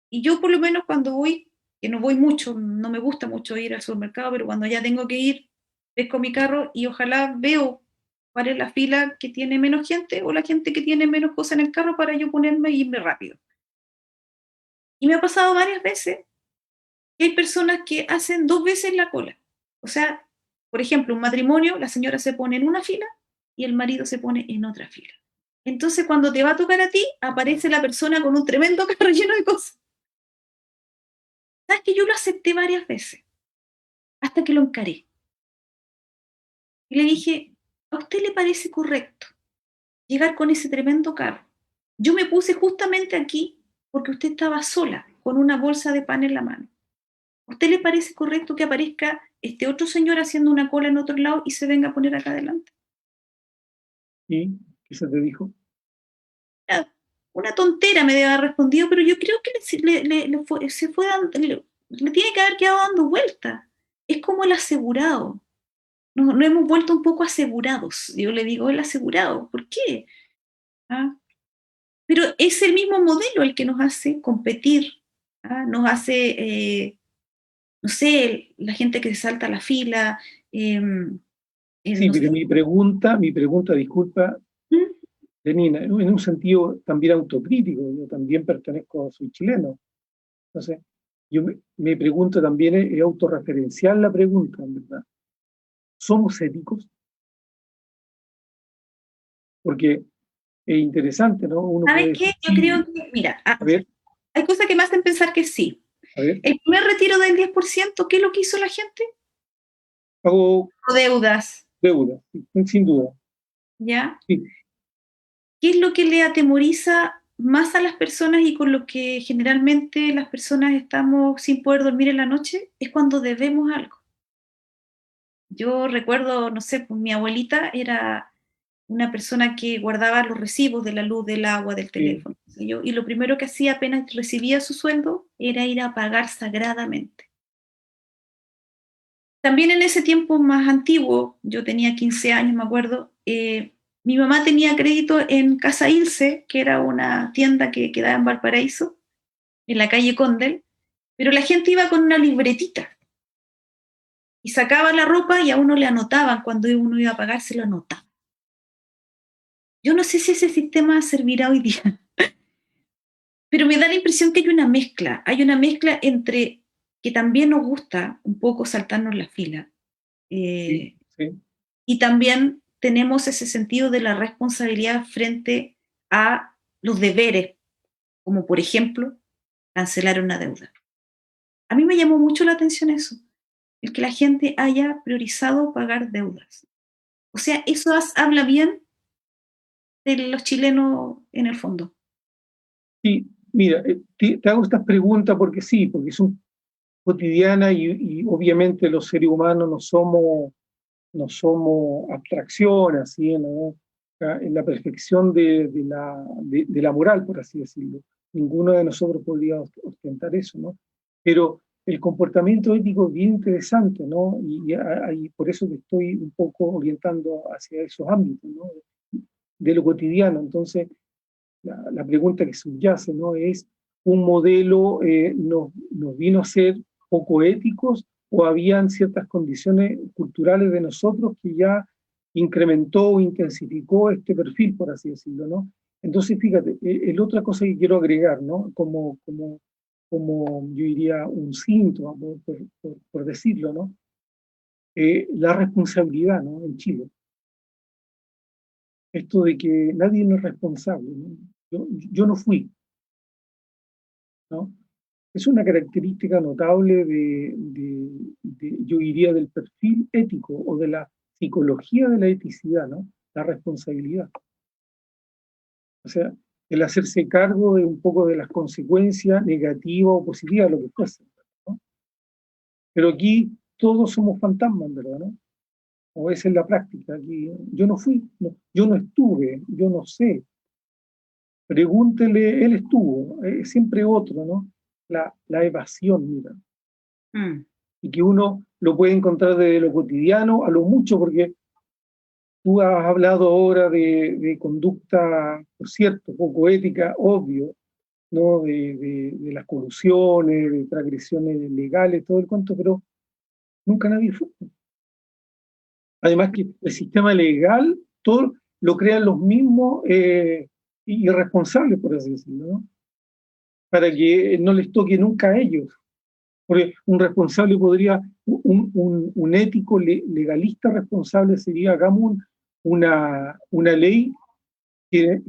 y yo por lo menos cuando voy, que no voy mucho, no me gusta mucho ir al supermercado, pero cuando ya tengo que ir, pesco mi carro y ojalá veo cuál es la fila que tiene menos gente o la gente que tiene menos cosas en el carro para yo ponerme e irme rápido. Y me ha pasado varias veces que hay personas que hacen 2 veces la cola. O sea, por ejemplo, un matrimonio, la señora se pone en una fila y el marido se pone en otra fila. Entonces, cuando te va a tocar a ti, aparece la persona con un tremendo carro lleno de cosas. ¿Sabes que yo lo acepté varias veces? Hasta que lo encaré. Y le dije, ¿a usted le parece correcto llegar con ese tremendo carro? Yo me puse justamente aquí porque usted estaba sola, con una bolsa de pan en la mano. ¿A usted le parece correcto que aparezca este otro señor haciendo una cola en otro lado y se venga a poner acá adelante? ¿Y qué se te dijo? Una tontera me debe haber respondido, pero yo creo que se fue le tiene que haber quedado dando vueltas. Es como el asegurado. Nos hemos vuelto un poco asegurados. Yo le digo el asegurado. ¿Por qué? ¿Ah? Pero es el mismo modelo el que nos hace competir. ¿Ah? Nos hace, no sé, la gente que se salta la fila. Sí, No sé. pero mi pregunta, disculpa, ¿Mm? Janina, en un sentido también autocrítico, yo también pertenezco, soy chileno. Entonces, me pregunto también, es autorreferencial la pregunta, en verdad. ¿Somos éticos? Porque es interesante, ¿no? Uno ¿Sabes puede qué? decir, Yo sí, creo que, mira, a ver, hay cosas que me hacen pensar que sí. a ver, El primer retiro del 10%, ¿qué es lo que hizo la gente? pago O deudas, deuda, sin duda. ¿ya? Sí, ¿Qué es lo que le atemoriza más a las personas y con lo que generalmente las personas estamos sin poder dormir en la noche? Es cuando debemos algo. Yo recuerdo, no sé, pues mi abuelita era una persona que guardaba los recibos de la luz, del agua, del sí, teléfono, qué sé yo, y lo primero que hacía apenas recibía su sueldo era ir a pagar sagradamente. También en ese tiempo más antiguo, yo tenía 15 años, me acuerdo, mi mamá tenía crédito en Casa Ilse, que era una tienda que quedaba en Valparaíso, en la calle Condel, pero la gente iba con una libretita y sacaba la ropa y a uno le anotaban, cuando uno iba a pagar, se lo anotaban. Yo no sé si ese sistema servirá hoy día, pero me da la impresión que hay una mezcla entre que también nos gusta un poco saltarnos la fila, sí, eh, sí. y también tenemos ese sentido de la responsabilidad frente a los deberes, como por ejemplo cancelar una deuda. A mí me llamó mucho la atención eso, el que la gente haya priorizado pagar deudas. O sea, eso habla bien de los chilenos en el fondo. Sí, mira, te hago estas preguntas porque sí, porque son cotidianas y obviamente los seres humanos no somos abstracción, así, ¿no? En la perfección de la moral, por así decirlo. Ninguno de nosotros podría ostentar eso, ¿no? Pero el comportamiento ético es bien interesante, ¿no? Y por eso te estoy un poco orientando hacia esos ámbitos, ¿no? De lo cotidiano. Entonces, la pregunta que subyace, ¿no? Es, ¿un modelo nos vino a ser poco éticos o habían ciertas condiciones culturales de nosotros que ya incrementó o intensificó este perfil, por así decirlo, ¿no? Entonces, fíjate, la otra cosa que quiero agregar, ¿no? Como yo diría, un síntoma, por decirlo, ¿no? La responsabilidad, ¿no? En Chile. Esto de que nadie no es responsable, ¿no? Yo no fui, ¿no? Es una característica notable yo diría, del perfil ético o de la psicología de la eticidad, ¿no? La responsabilidad. O sea, el hacerse cargo de un poco de las consecuencias negativas o positivas, lo que fuese, ¿no? Pero aquí todos somos fantasmas, ¿verdad? ¿No? O esa es la práctica. Aquí, yo no fui, no, yo no estuve, yo no sé. Pregúntele, él estuvo, siempre otro, ¿no? La evasión, mira. Y que uno lo puede encontrar desde lo cotidiano a lo mucho, porque tú has hablado ahora de conducta, por cierto, poco ética, obvio, ¿no? De las colusiones, de transgresiones legales, todo el cuento, pero nunca nadie fue. Además que el sistema legal, todo lo crean los mismos irresponsables, por así decirlo, ¿no? Para que no les toque nunca a ellos. Porque un responsable podría, un ético legalista responsable sería, hagamos una ley que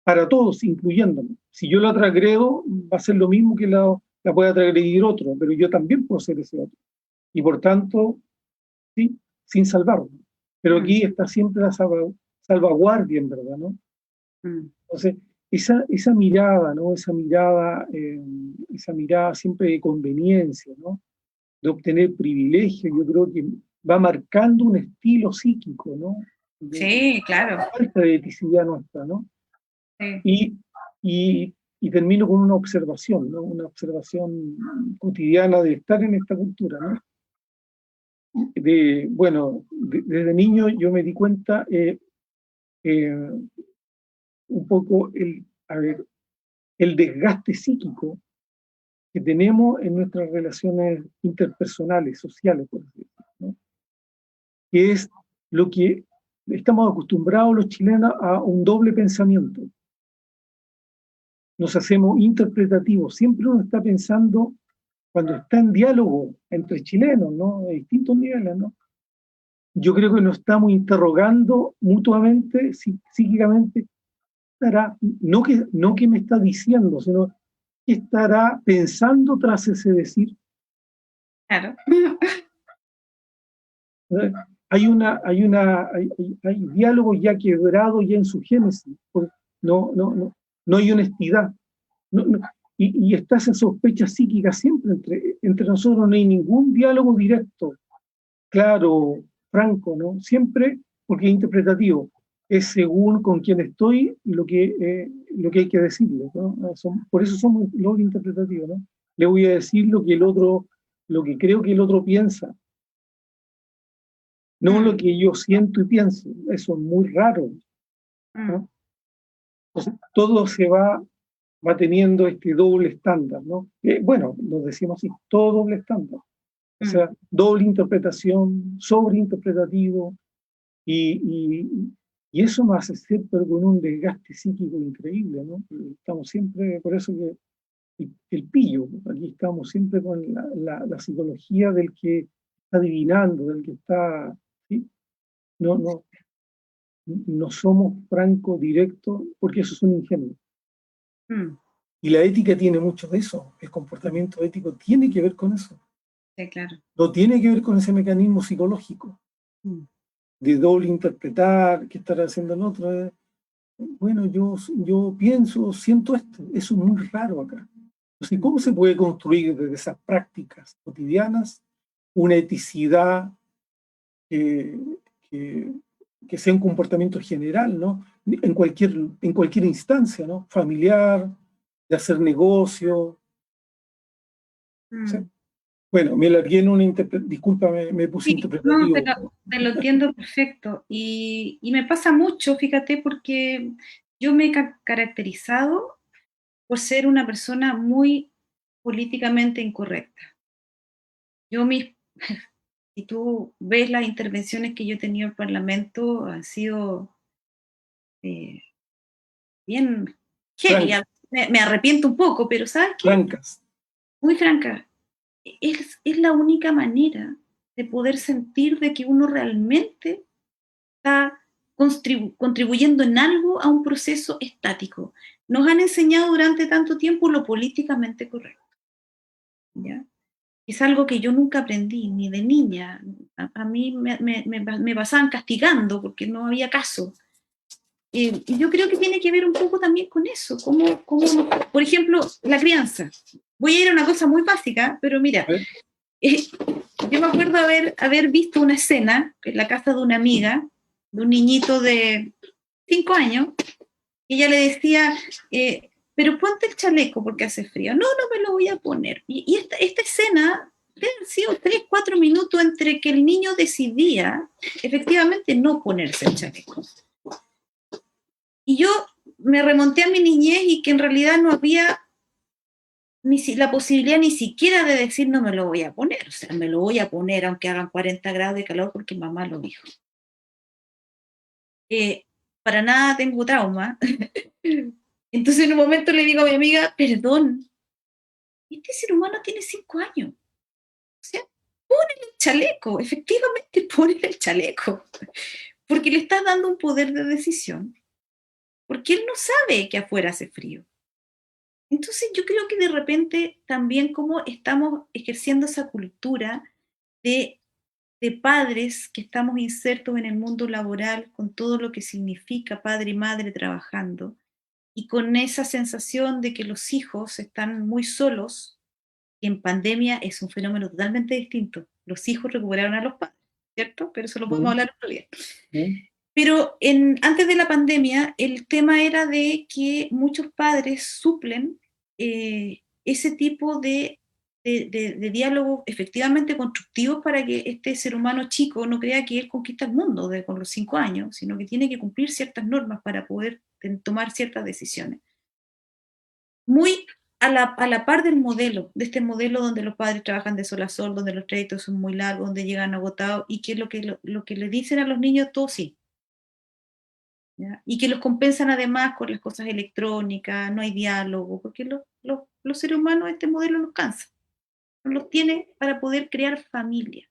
para todos, incluyéndome. Si yo la transgredo, va a ser lo mismo que la pueda transgredir otro, pero yo también puedo ser ese otro. Y por tanto, sí, sin salvarlo. Pero aquí está siempre la salvaguardia, en verdad, ¿no? Entonces, esa mirada, ¿no? Esa mirada siempre de conveniencia, ¿no? De obtener privilegios, yo creo que va marcando un estilo psíquico, ¿no? Sí, claro. Falta de eticidad nuestra, ¿no? Sí. Y termino con una observación, ¿no? Una observación cotidiana de estar en esta cultura, ¿no? Bueno, desde niño yo me di cuenta un poco el desgaste psíquico que tenemos en nuestras relaciones interpersonales, sociales, por así decirlo, ¿no? Que es lo que estamos acostumbrados los chilenos a un doble pensamiento. Nos hacemos interpretativos, siempre uno está pensando, cuando está en diálogo entre chilenos, ¿no? De distintos niveles, ¿no? Yo creo que nos estamos interrogando mutuamente, psíquicamente, no que me está diciendo, sino qué estará pensando tras ese decir. Claro. Hay diálogos ya quebrados ya en su génesis, no hay honestidad. Y está esa sospecha psíquica siempre entre nosotros, no hay ningún diálogo directo, claro, franco, ¿no? Siempre, porque es interpretativo, es según con quién estoy lo que hay que decirle, ¿no? Por eso somos los interpretativos, ¿no? Le voy a decir lo que creo que el otro piensa, no lo que yo siento y pienso. Eso es muy raro, ¿no? Entonces, todo se va teniendo este doble estándar, ¿no? Bueno, lo decimos así, todo doble estándar. O sea, doble interpretación, sobreinterpretativo, y eso me hace ser, pero con un desgaste psíquico increíble, ¿no? Estamos siempre, por eso que el pillo, aquí estamos siempre con la psicología del que está adivinando, del que está, ¿sí? No somos francos, directos, porque eso es un ingenuo. Y la ética tiene mucho de eso, el comportamiento ético tiene que ver con eso. Sí, claro. No tiene que ver con ese mecanismo psicológico de doble interpretar, qué estará haciendo el otro. Bueno, yo pienso, siento esto, eso es muy raro acá. Entonces, ¿cómo se puede construir desde esas prácticas cotidianas una eticidad que sea un comportamiento general, ¿no? En cualquier instancia, ¿no? Familiar, de hacer negocio. ¿Sí? Bueno, me largué en una disculpa, me puse interpretativo. No, te lo entiendo perfecto. Y me pasa mucho, fíjate, porque yo me he caracterizado por ser una persona muy políticamente incorrecta. Yo mis, si tú ves las intervenciones que yo he tenido en el Parlamento, han sido eh, bien heavy. Francas, Me arrepiento un poco, pero ¿sabes qué? francas. Muy franca, es la única manera de poder sentir de que uno realmente está contribuyendo en algo a un proceso estático. Nos han enseñado durante tanto tiempo lo políticamente correcto, ¿ya? Es algo que yo nunca aprendí, ni de niña. A mí me pasaban castigando porque no había caso. Y yo creo que tiene que ver un poco también con eso, por ejemplo, la crianza. Voy a ir a una cosa muy básica, pero mira, ¿Eh? eh, yo me acuerdo haber visto una escena en la casa de una amiga, de un niñito de 5 años, y ella le decía, pero ponte el chaleco porque hace frío. No, no me lo voy a poner. Y esta escena, han sido 3, 4 minutos entre que el niño decidía efectivamente no ponerse el chaleco. Y yo me remonté a mi niñez y que en realidad no había la posibilidad ni siquiera de decir no me lo voy a poner. O sea, me lo voy a poner aunque hagan 40 grados de calor porque mamá lo dijo. Para nada tengo trauma. Entonces en un momento le digo a mi amiga, perdón, este ser humano tiene 5 años. O sea, ponle el chaleco, efectivamente ponle el chaleco. Porque le estás dando un poder de decisión. Porque él no sabe que afuera hace frío. Entonces yo creo que de repente también como estamos ejerciendo esa cultura de, de padres que estamos insertos en el mundo laboral con todo lo que significa padre y madre trabajando y con esa sensación de que los hijos están muy solos, que en pandemia es un fenómeno totalmente distinto. Los hijos recuperaron a los padres, ¿cierto? Pero eso lo podemos Mm, hablar otro día. mm. Pero antes de la pandemia, el tema era de que muchos padres suplen ese tipo de diálogo efectivamente constructivos para que este ser humano chico no crea que él conquista el mundo con los 5 años, sino que tiene que cumplir ciertas normas para poder tomar ciertas decisiones. Muy a la par del modelo, de este modelo donde los padres trabajan de sol a sol, donde los créditos son muy largos, donde llegan agotados y que lo que le dicen a los niños, todo sí. ¿Ya? Y que los compensan además con las cosas electrónicas, no hay diálogo, porque los seres humanos este modelo los cansa, no los tiene para poder crear familia,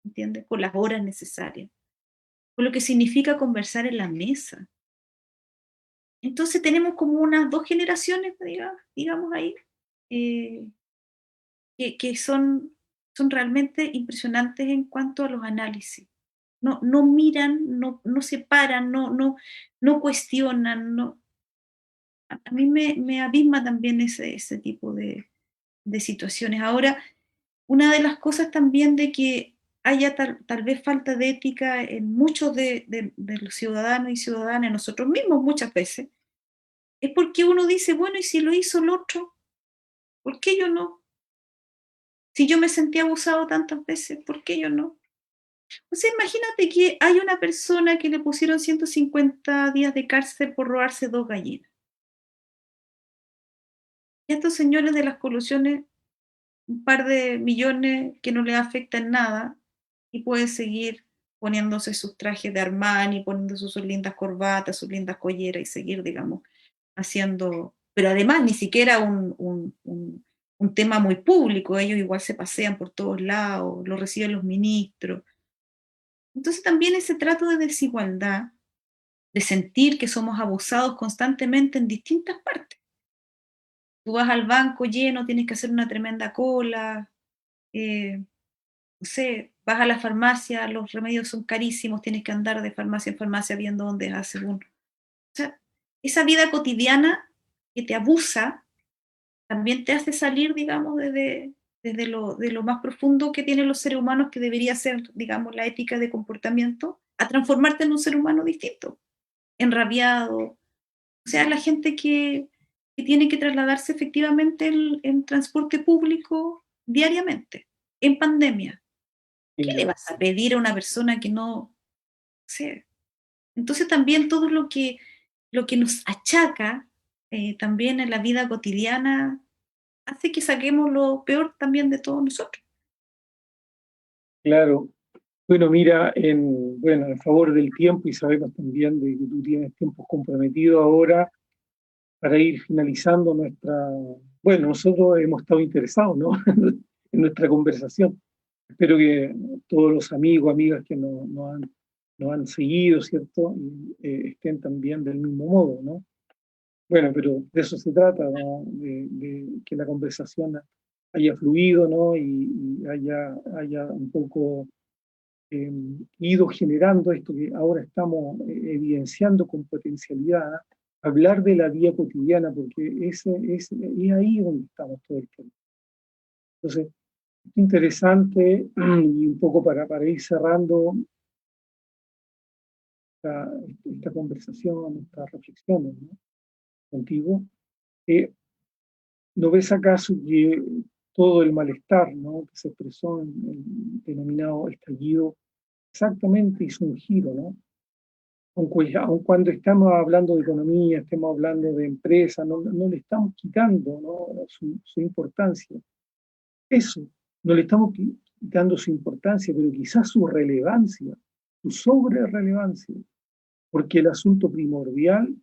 ¿entiendes? Con las horas necesarias, con lo que significa conversar en la mesa. Entonces tenemos como unas 2 generaciones, digamos ahí, eh, que son realmente impresionantes en cuanto a los análisis. No miran, no se paran, no cuestionan, a mí me abisma también ese tipo de situaciones. Ahora, una de las cosas también de que haya tal vez falta de ética en muchos de los ciudadanos y ciudadanas, nosotros mismos muchas veces, es porque uno dice, bueno, ¿y si lo hizo el otro? ¿Por qué yo no? Si yo me sentí abusado tantas veces, ¿por qué yo no? O sea, imagínate que hay una persona que le pusieron 150 días de cárcel por robarse 2 gallinas. Y a estos señores de las colusiones un par de millones que no le afectan nada y puede seguir poniéndose sus trajes de Armani, poniéndose sus lindas corbatas, sus lindas colleras y seguir, digamos, haciendo, pero además ni siquiera un tema muy público, ellos igual se pasean por todos lados, lo reciben los ministros. Entonces también ese trato de desigualdad, de sentir que somos abusados constantemente en distintas partes. Tú vas al banco lleno, tienes que hacer una tremenda cola, eh, no sé, vas a la farmacia, los remedios son carísimos, tienes que andar de farmacia en farmacia viendo dónde hace uno. O sea, esa vida cotidiana que te abusa también te hace salir, digamos, de lo más profundo que tienen los seres humanos, que debería ser, digamos, la ética de comportamiento, a transformarte en un ser humano distinto, enrabiado. O sea, la gente que tiene que trasladarse efectivamente en transporte público diariamente, en pandemia. ¿Qué le Y vas a pedir a una persona que no sé? Entonces también todo lo que lo que nos achaca también en la vida cotidiana hace que saquemos lo peor también de todos nosotros. Claro. Bueno, mira, bueno, en favor del tiempo, y sabemos también de que tú tienes tiempos comprometidos ahora para ir finalizando bueno, nosotros hemos estado interesados, ¿no? En nuestra conversación. Espero que todos los amigos, amigas que nos han seguido, ¿cierto? Estén también del mismo modo, ¿no? Bueno, pero de eso se trata, ¿no? De que la conversación haya fluido, ¿no? Y haya un poco ido generando esto que ahora estamos evidenciando con potencialidad, hablar de la vida cotidiana, porque es ahí donde estamos todo el tiempo. Entonces, es interesante, y un poco para ir cerrando esta conversación, estas reflexiones, ¿no? Contigo, ¿no ves acaso que todo el malestar, ¿no? Que se expresó en el denominado estallido exactamente hizo un giro, ¿no? Aun cuando estamos hablando de economía, estemos hablando de empresas, no le estamos quitando, ¿no? Su importancia. Eso, no le estamos quitando su importancia, pero quizás su relevancia, su sobre relevancia, porque el asunto primordial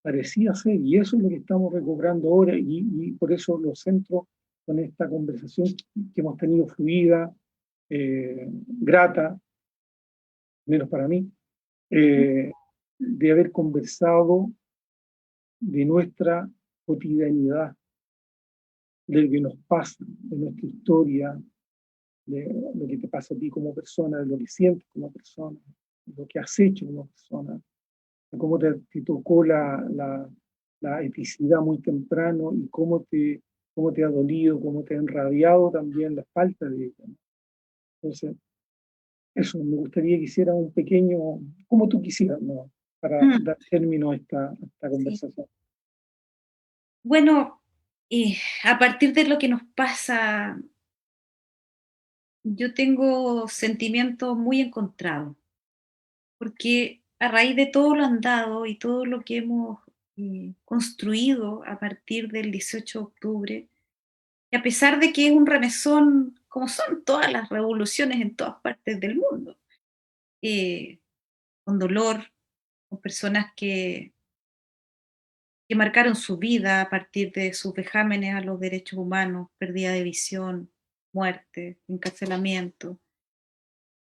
parecía ser, y eso es lo que estamos recobrando ahora, y por eso lo centro con esta conversación que hemos tenido fluida, grata, menos para mí, de haber conversado de nuestra cotidianidad, de lo que nos pasa, de nuestra historia, de lo que te pasa a ti como persona, de lo que sientes como persona, de lo que has hecho como persona, de cómo te tocó la epicidad muy temprano y cómo te ha dolido, cómo te ha enrabiado también la falta de ella, ¿no? Entonces, eso, me gustaría que hiciera un pequeño, como tú quisieras, ¿no? Para Mm, dar término a esta sí. conversación. Bueno, a partir de lo que nos pasa, yo tengo sentimientos muy encontrados, porque a raíz de todo lo andado y todo lo que hemos construido a partir del 18 de octubre, y a pesar de que es un remesón, como son todas las revoluciones en todas partes del mundo, eh, con dolor, con personas que marcaron su vida a partir de sus vejámenes a los derechos humanos, pérdida de visión, muerte, encarcelamiento.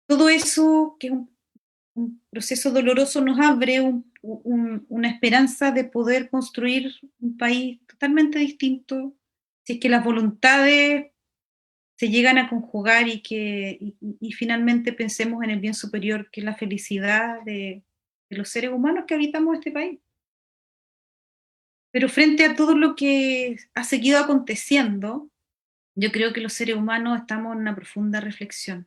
Todo eso, que es un proceso doloroso, nos abre una esperanza de poder construir un país totalmente distinto, si es que las voluntades se llegan a conjugar y finalmente pensemos en el bien superior, que es la felicidad de los seres humanos que habitamos este país. Pero frente a todo lo que ha seguido aconteciendo, yo creo que los seres humanos estamos en una profunda reflexión.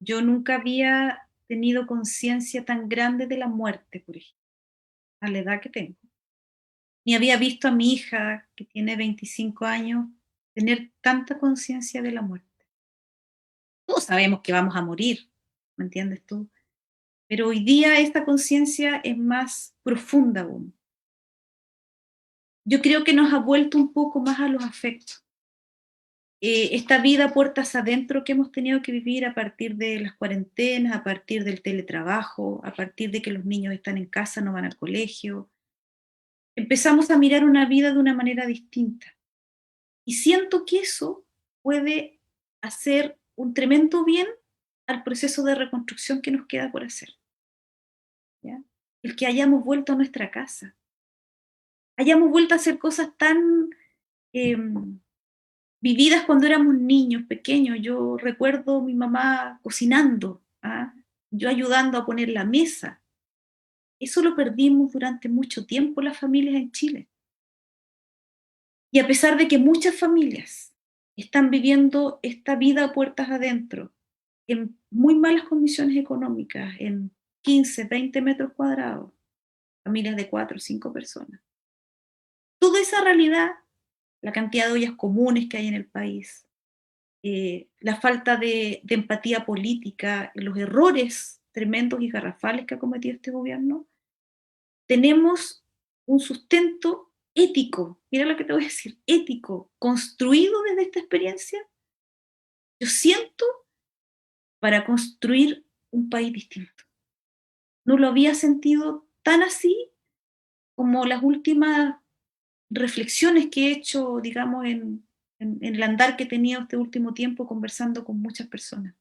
Yo nunca había tenido conciencia tan grande de la muerte, por ejemplo, a la edad que tengo. Ni había visto a mi hija, que tiene 25 años, tener tanta conciencia de la muerte. Todos sabemos que vamos a morir, ¿me entiendes tú? Pero hoy día esta conciencia es más profunda aún. Yo creo que nos ha vuelto un poco más a los afectos. Esta vida puertas adentro que hemos tenido que vivir a partir de las cuarentenas, a partir del teletrabajo, a partir de que los niños están en casa, no van al colegio, empezamos a mirar una vida de una manera distinta. Y siento que eso puede hacer un tremendo bien al proceso de reconstrucción que nos queda por hacer, ¿ya? El que hayamos vuelto a nuestra casa, hayamos vuelto a hacer cosas tan eh, vividas cuando éramos niños pequeños. Yo recuerdo mi mamá cocinando, ¿ah? Yo ayudando a poner la mesa. Eso lo perdimos durante mucho tiempo las familias en Chile. Y a pesar de que muchas familias están viviendo esta vida a puertas adentro, en muy malas condiciones económicas, en 15, 20 metros cuadrados, familias de 4 o 5 personas. Toda esa realidad, la cantidad de ollas comunes que hay en el país, la falta de empatía política, los errores tremendos y garrafales que ha cometido este gobierno, tenemos un sustento ético, mira lo que te voy a decir, ético, construido desde esta experiencia, yo siento, para construir un país distinto. No lo había sentido tan así como las últimas reflexiones que he hecho, digamos, en el andar que he tenido este último tiempo conversando con muchas personas.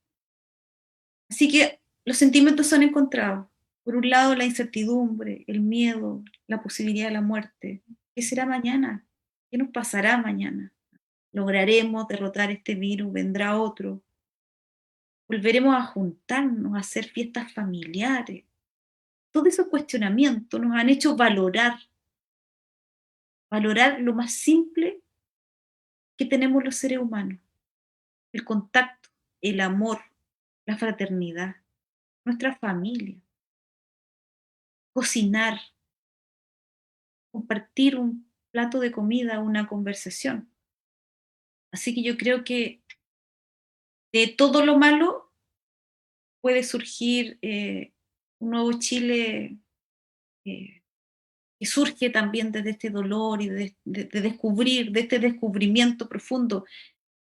Así que los sentimientos son encontrados. Por un lado, la incertidumbre, el miedo, la posibilidad de la muerte. ¿Qué será mañana? ¿Qué nos pasará mañana? ¿Lograremos derrotar este virus? ¿Vendrá otro? ¿Volveremos a juntarnos, a hacer fiestas familiares? Todos esos cuestionamientos nos han hecho valorar lo más simple que tenemos los seres humanos: el contacto, el amor, la fraternidad, nuestra familia, cocinar, compartir un plato de comida, una conversación. Así que yo creo que de todo lo malo puede surgir un nuevo Chile eh, que surge también desde este dolor y de descubrir, de este descubrimiento profundo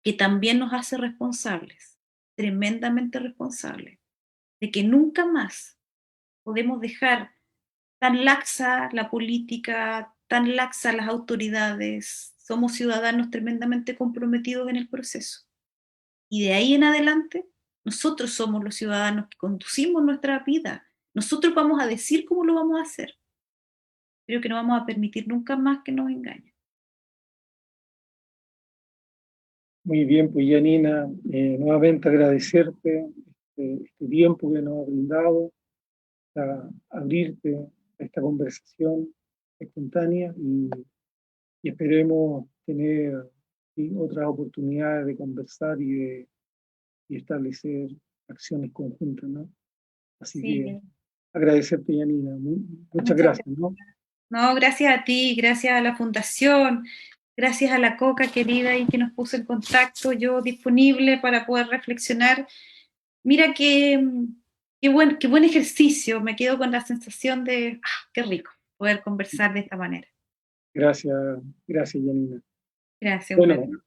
que también nos hace responsables, tremendamente responsables, de que nunca más podemos dejar tan laxa la política, tan laxa las autoridades. Somos ciudadanos tremendamente comprometidos en el proceso. Y de ahí en adelante, nosotros somos los ciudadanos que conducimos nuestra vida. Nosotros vamos a decir cómo lo vamos a hacer. Creo que no vamos a permitir nunca más que nos engañen. Muy bien, pues Janina, nuevamente agradecerte este tiempo que nos ha brindado, a abrirte a esta conversación espontánea y esperemos tener, ¿sí?, otras oportunidades de conversar y establecer acciones conjuntas, ¿no? Así que Sí, agradecerte, Janina. Muchas muchas gracias, gracias. ¿no? No, gracias a ti, gracias a la Fundación, gracias a la Coca querida y que nos puso en contacto, yo disponible para poder reflexionar. Mira qué buen ejercicio, me quedo con la sensación de, qué rico poder conversar de esta manera. Gracias, gracias, Janina. Gracias, un Bueno, beso.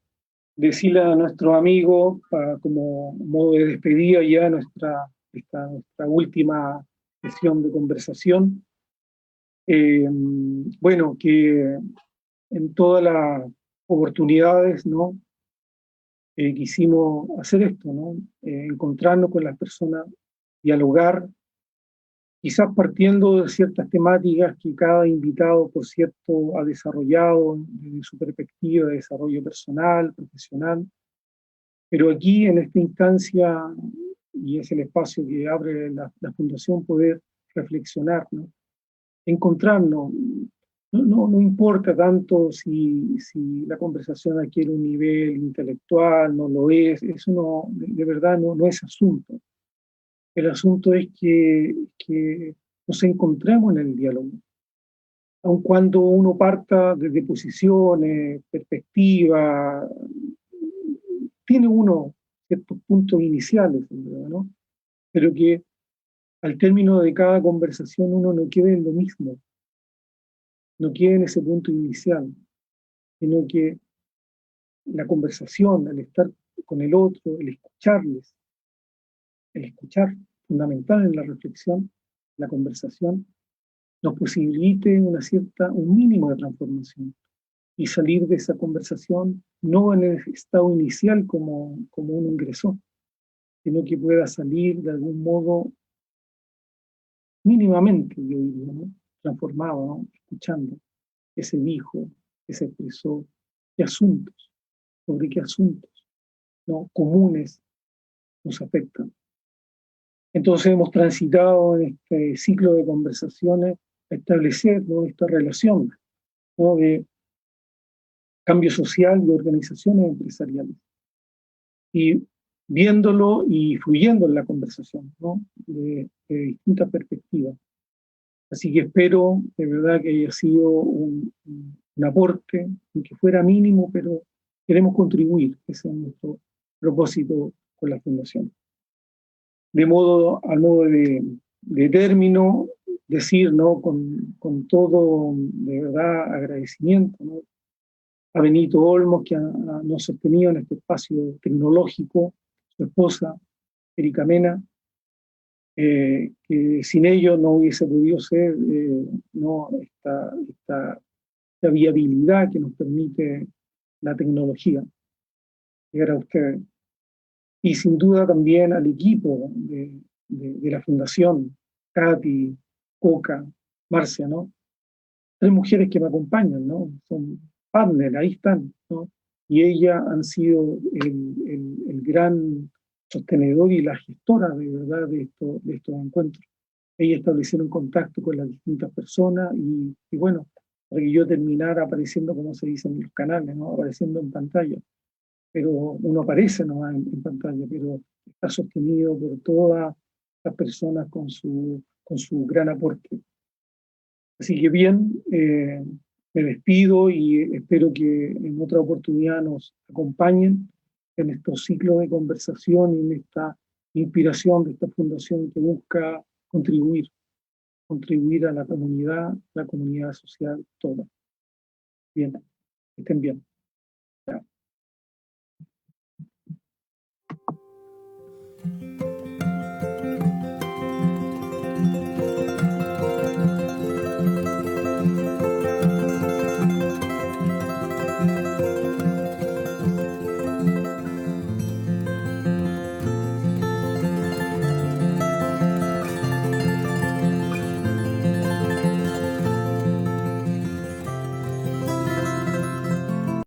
decirle a nuestros amigos, como modo de despedida ya nuestra última sesión de conversación, bueno, que en todas las oportunidades, ¿no? Quisimos hacer esto, ¿no? Encontrarnos con las personas, dialogar, quizás partiendo de ciertas temáticas que cada invitado, por cierto, ha desarrollado desde su perspectiva de desarrollo personal, profesional, pero aquí en esta instancia, y es el espacio que abre la Fundación, poder reflexionar, ¿no? Encontrarnos. No importa tanto si la conversación adquiere un nivel intelectual, no lo es, eso no, de verdad no es asunto. El asunto es que nos encontremos en el diálogo. Aun cuando uno parta desde posiciones, perspectivas, tiene uno ciertos puntos iniciales, ¿no? Pero que al término de cada conversación uno no quede en lo mismo, no quede en ese punto inicial, sino que la conversación, el estar con el otro, el escucharles, el escuchar, fundamental en la reflexión, la conversación, nos posibilite un mínimo de transformación y salir de esa conversación no en el estado inicial como uno ingresó, sino que pueda salir de algún modo mínimamente, yo diría, ¿no? Transformado, ¿no? Escuchando qué se dijo, qué se expresó, qué asuntos, sobre qué asuntos, ¿no?, comunes nos afectan. Entonces hemos transitado en este ciclo de conversaciones a establecer, ¿no?, esta relación, ¿no?, de cambio social de organizaciones empresariales. Y viéndolo y fluyendo en la conversación, ¿no?, de distintas perspectivas. Así que espero de verdad que haya sido un aporte, que fuera mínimo, pero queremos contribuir, ese es nuestro propósito con la Fundación. Al modo de término, decir, ¿no? Con todo, de verdad, agradecimiento, ¿no? A Benito Olmos, que nos sostenido en este espacio tecnológico, su esposa, Erika Mena, que sin ellos no hubiese podido ser no, esta viabilidad que nos permite la tecnología, llegar a ustedes. Y sin duda también al equipo de la Fundación, Katy, Coca, Marcia, ¿no? 3 mujeres que me acompañan, ¿no? Son partners, ahí están, ¿no? Y ellas han sido el gran sostenedor y la gestora de verdad de estos encuentros. Ellas establecieron contacto con las distintas personas y bueno, para que yo terminara apareciendo, como se dice en los canales, ¿no? Apareciendo en pantalla. Pero uno aparece nomás en pantalla, pero está sostenido por todas las personas con su gran aporte. Así que bien, me despido y espero que en otra oportunidad nos acompañen en estos ciclos de conversación y en esta inspiración de esta fundación que busca contribuir a la comunidad social toda. Bien, que estén bien.